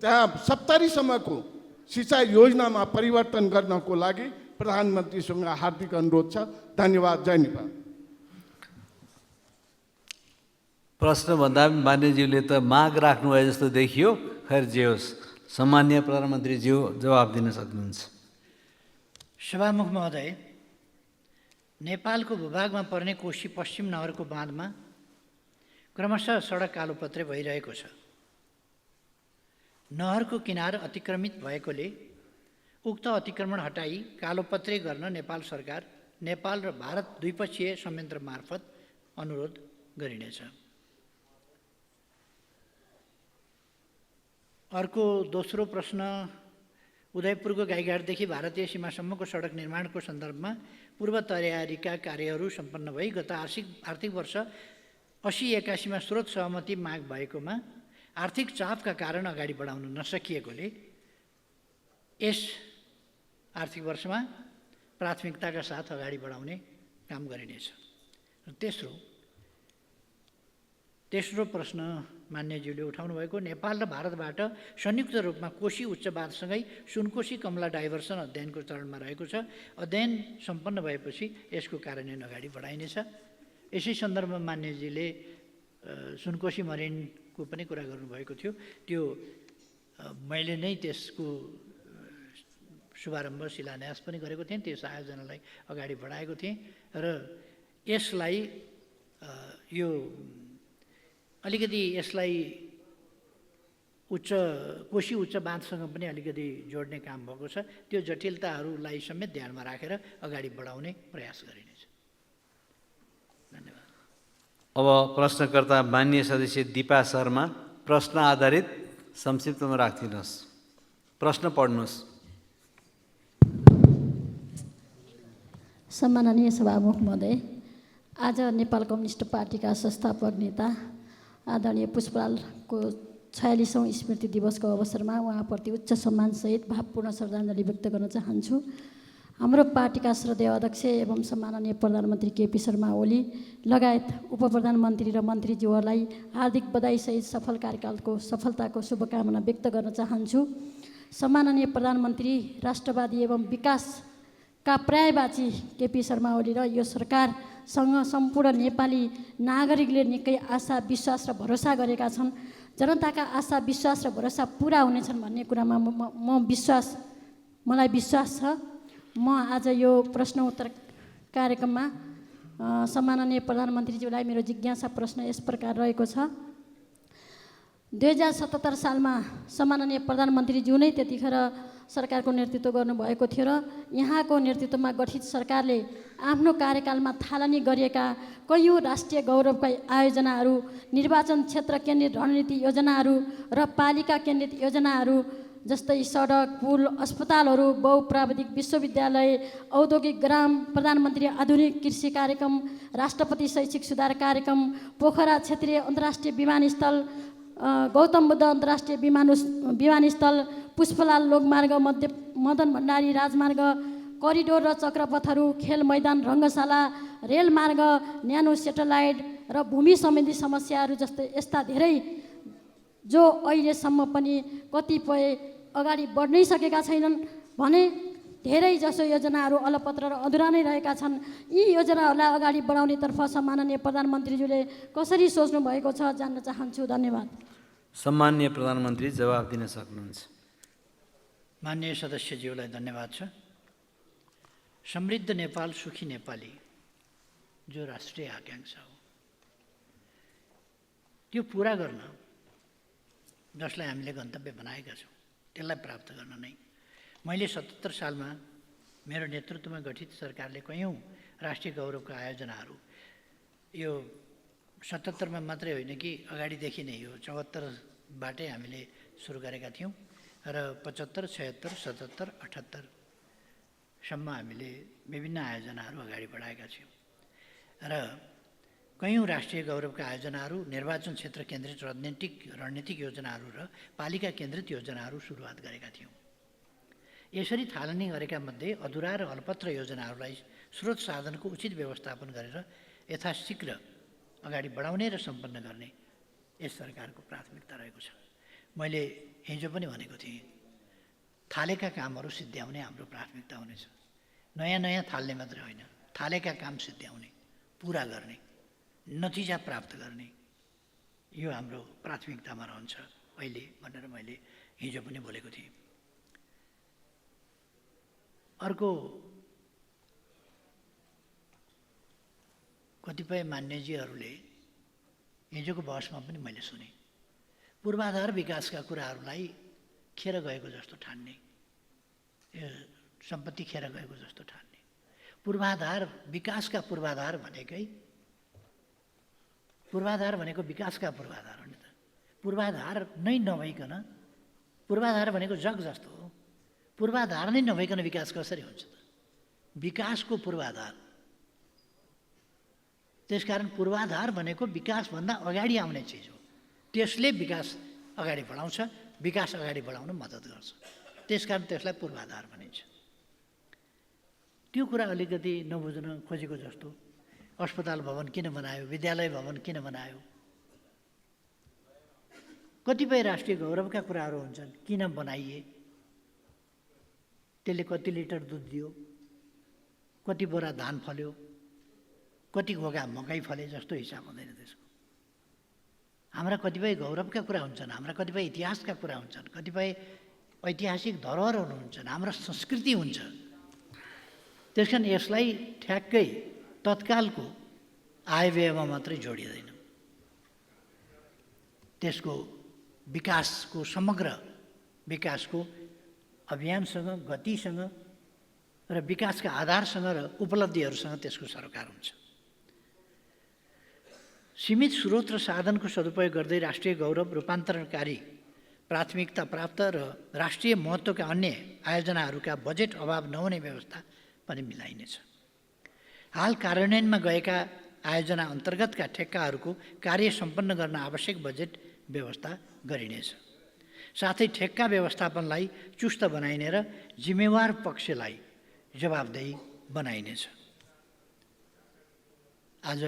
त्यहाँ 70 सम्मको सिँचाइ योजनामा परिवर्तन गर्नको लागि प्रधानमन्त्रीसँग हार्दिक अनुरोध छ। धन्यवाद। जय नेपाल। प्रश्नभन्दा पनि मान्यज्यूले त माग राख्नुभयो जस्तो देखियो। खैर जे होस्, सम्माननीय प्रधानमन्त्रीज्यू जवाब दिन सक्नुहुन्छ। सभामुख महोदय, नेपालको भूभागमा पर्ने कोशी पश्चिम नहरको बाँधमा क्रमशः सडक कालोपत्रे भइरहेको छ। नहरको किनार अतिक्रमित भएकोले उक्त अतिक्रमण हटाई कालोपत्रे गर्न नेपाल सरकार, नेपाल र भारत द्विपक्षीय संयन्त्र मार्फत अनुरोध गरिनेछ। अर्को दोस्रो प्रश्न, उदयपुरको गाईघाटदेखि भारतीय सीमासम्मको सडक निर्माणको सन्दर्भमा पूर्व तयारीका कार्यहरू सम्पन्न भई गत आर्थिक वर्ष 80-81 मा स्रोत सहमति माग भएकोमा आर्थिक चापका कारण अगाडि बढाउन नसकिएकोले यस आर्थिक वर्षमा प्राथमिकताका साथ अगाडि बढाउने काम गरिनेछ। तेस्रो प्रश्न मान्यज्यूले उठाउनु भएको, नेपाल र भारतबाट संयुक्त रूपमा कोशी उच्च बाँधसँगै सुनकोशी कमला डाइभर्सन अध्ययनको चरणमा रहेको छ। अध्ययन सम्पन्न भएपछि यसको कार्यान्वयन अगाडि बढाइनेछ। यसै सन्दर्भमा मान्यजीले सुनकोशी मरिनको पनि कुरा गर्नुभएको थियो। त्यो मैले नै त्यसको शुभारम्भ शिलान्यास पनि गरेको थिएँ, त्यस आयोजनालाई अगाडि बढाएको थिएँ र यसलाई कोशी उच्च बाँधसँग पनि अलिकति जोड्ने काम भएको छ। त्यो जटिलताहरूलाई समेत ध्यानमा राखेर अगाडि बढाउने प्रयास गरिनेछ। धन्यवाद। अब प्रश्नकर्ता माननीय सदस्य दीपा शर्मा, प्रश्न आधारित संक्षिप्तमा राखिदिनुहोस्। प्रश्न पढ्नुहोस्। सम्माननीय सभामुख महोदय, आज नेपाल कम्युनिस्ट पार्टीका संस्थापक नेता आदरणीय पुष्पलालको 46औं स्मृति दिवसको अवसरमा उहाँप्रति उच्च सम्मानसहित भावपूर्ण श्रद्धाञ्जली व्यक्त गर्न चाहन्छु। हाम्रो पार्टीका श्रद्धेय अध्यक्ष एवं सम्माननीय प्रधानमन्त्री केपी शर्मा ओली लगायत उप प्रधानमन्त्री र मन्त्रीज्यूहरूलाई हार्दिक बधाईसहित सफल कार्यकालको सफलताको शुभकामना व्यक्त गर्न चाहन्छु। सम्माननीय प्रधानमन्त्री, राष्ट्रवादी एवं विकासका पर्यायवाची केपी शर्मा ओली र यो सरकारसँग सम्पूर्ण नेपाली नागरिकले निकै आशा, विश्वास र भरोसा गरेका छन्। जनताका आशा, विश्वास र भरोसा पुरा हुनेछन् भन्ने कुरामा मलाई विश्वास छ। म आज यो प्रश्न उत्तर कार्यक्रममा सम्माननीय प्रधानमन्त्रीज्यूलाई मेरो जिज्ञासा प्रश्न यस प्रकार रहेको छ। 2077 सालमा सम्माननीय प्रधानमन्त्रीज्यू नै त्यतिखेर सरकारको नेतृत्व गर्नुभएको थियो र यहाँको नेतृत्वमा गठित सरकारले आफ्नो कार्यकालमा थालनी गरिएका कैयौँ राष्ट्रिय गौरवका आयोजनाहरू, निर्वाचन क्षेत्र केन्द्रित रणनीति योजनाहरू र पालिका केन्द्रित योजनाहरू जस्तै सडक, पुल, अस्पतालहरू, बहुप्राविधिक विश्वविद्यालय, औद्योगिक ग्राम, प्रधानमन्त्री आधुनिक कृषि कार्यक्रम, राष्ट्रपति शैक्षिक सुधार कार्यक्रम, पोखरा क्षेत्रीय अन्तर्राष्ट्रिय विमानस्थल, गौतम बुद्ध अन्तर्राष्ट्रिय विमानस्थल, पुष्पलाल लोकमार्ग, मदन भण्डारी राजमार्ग, करिडोर र चक्रपथहरू, खेल मैदान, रङ्गशाला, रेलमार्ग, न्यानो सेटेलाइट र भूमि सम्बन्धी समस्याहरू जस्तै यस्ता धेरै जो अहिलेसम्म पनि कतिपय अगाडि बढ्नै सकेका छैनन् भने धेरै जसो योजनाहरू अलपत्र र अधुरा नै रहेका छन्। यी योजनाहरूलाई अगाडि बढाउनेतर्फ सम्माननीय प्रधानमन्त्रीज्यूले कसरी सोच्नु भएको छ जान्न चाहन्छु। धन्यवाद। सम्माननीय प्रधानमन्त्री जवाफ दिन सक्नुहुन्छ। माननीय सदस्यज्यूलाई धन्यवाद छ। समृद्ध नेपाल, सुखी नेपाली जो राष्ट्रिय आकाङ्क्षा हो, त्यो पुरा गर्न जसलाई हामीले गन्तव्य बनाएका छौँ त्यसलाई प्राप्त गर्न नै मैले 77 सालमा मेरो नेतृत्वमा गठित सरकारले कैयौँ राष्ट्रिय गौरवका आयोजनाहरू, यो 77 मा मात्रै होइन कि अगाडिदेखि नै यो 74बाटै हामीले सुरु गरेका थियौँ र 75, 76, 77, 78 सम्म हामीले विभिन्न आयोजनाहरू अगाडि बढाएका छौँ र कैयौँ राष्ट्रिय गौरवका आयोजनाहरू, निर्वाचन क्षेत्र केन्द्रित रणनीतिक योजनाहरू र पालिका केन्द्रित योजनाहरू सुरुवात गरेका थियौँ। यसरी थालनी गरेका मध्ये अधुरा र अल्पत्र योजनाहरूलाई स्रोत साधनको उचित व्यवस्थापन गरेर यथाशीघ्र अगाडि बढाउने र सम्पन्न गर्ने यस सरकारको प्राथमिकता रहेको छ। मैले हिजो पनि भनेको थिएँ, थालेका कामहरू सिद्ध्याउने हाम्रो प्राथमिकता हुनेछ। नयाँ नयाँ थाल्ने मात्रै होइन, थालेका काम सिद्ध्याउने, पुरा गर्ने, नतिजा प्राप्त गर्ने, यो हाम्रो प्राथमिकतामा रहन्छ अहिले भनेर मैले हिजो पनि बोलेको थिएँ। अर्को, कतिपय मान्यजीहरूले हिजोको बहसमा पनि मैले सुने, पूर्वाधार विकासका कुराहरूलाई खेर गएको जस्तो ठान्ने, यो सम्पत्ति खेर गएको जस्तो ठान्ने। पूर्वाधार, विकासका पूर्वाधार भनेको विकासका पूर्वाधार हो नि त। पूर्वाधार नै नभइकन, पूर्वाधार भनेको जग जस्तो हो, पूर्वाधार नै नभइकन विकास कसरी हुन्छ त? विकासको पूर्वाधार। त्यसकारण पूर्वाधार भनेको विकासभन्दा अगाडि आउने चिज हो। त्यसले विकास अगाडि बढाउँछ, विकास अगाडि बढाउन मद्दत गर्छ। त्यसकारण त्यसलाई पूर्वाधार भनिन्छ। त्यो कुरा अलिकति नबुझ्न खोजेको जस्तो, अस्पताल भवन किन बनायो, विद्यालय भवन किन बनायो, कतिपय राष्ट्रिय गौरवका कुराहरू हुन्छन्, किन बनाइए, त्यसले कति लिटर दुध दियो, कति बोरा धान फल्यो, कति घोगा मकै फले जस्तो हिसाब हुँदैन त्यसको। हाम्रा कतिपय गौरवका कुरा हुन्छन्, हाम्रा कतिपय इतिहासका कुरा हुन्छन्, कतिपय ऐतिहासिक धरोहरहरू हुन्छन्, हाम्रो संस्कृति हुन्छ। त्यसकारण यसलाई ठ्याक्कै तत्कालको आयव्ययमा मात्रै जोडिँदैन। त्यसको विकासको समग्र विकासको अभियानसँग, गतिसँग र विकासका आधारसँग र उपलब्धिहरूसँग त्यसको सरोकार हुन्छ। सीमित स्रोत र साधनको सदुपयोग गर्दै राष्ट्रिय गौरव, रूपान्तरणकारी प्राथमिकता प्राप्त र राष्ट्रिय महत्त्वका अन्य आयोजनाहरूका बजेट अभाव नहुने व्यवस्था पनि मिलाइनेछ। हाल कार्यान्वयनमा गएका आयोजना अन्तर्गतका ठेक्काहरूको कार्य सम्पन्न गर्न आवश्यक बजेट व्यवस्था गरिनेछ। साथै ठेक्का व्यवस्थापनलाई चुस्त बनाइने र जिम्मेवार पक्षलाई जवाबदेही बनाइनेछ। आज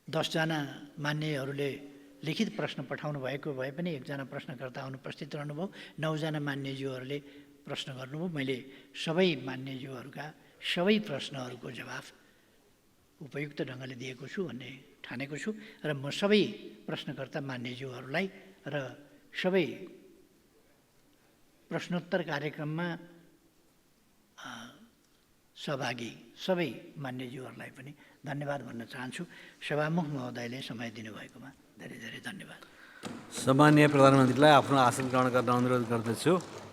10 जना मान्यहरूले लिखित प्रश्न पठाउनु भएको भए पनि एकजना प्रश्नकर्ता अनुपस्थित रहनुभयो। 9 जना मान्यज्यूहरूले प्रश्न गर्नुभयो। मैले सबै मान्यज्यूहरूका सबै प्रश्नहरूको जवाफ उपयुक्त ढङ्गले दिएको छु भन्ने ठानेको छु र म सबै प्रश्नकर्ता मान्यज्यूहरूलाई र सबै प्रश्नोत्तर कार्यक्रममा सहभागी सबै मान्यज्यूहरूलाई पनि धन्यवाद भन्न चाहन्छु। सभामुख महोदयले समय दिनुभएकोमा धेरै धेरै धन्यवाद। सम्माननीय प्रधानमन्त्रीलाई आफ्नो आसन ग्रहण गर्न अनुरोध गर्दछु।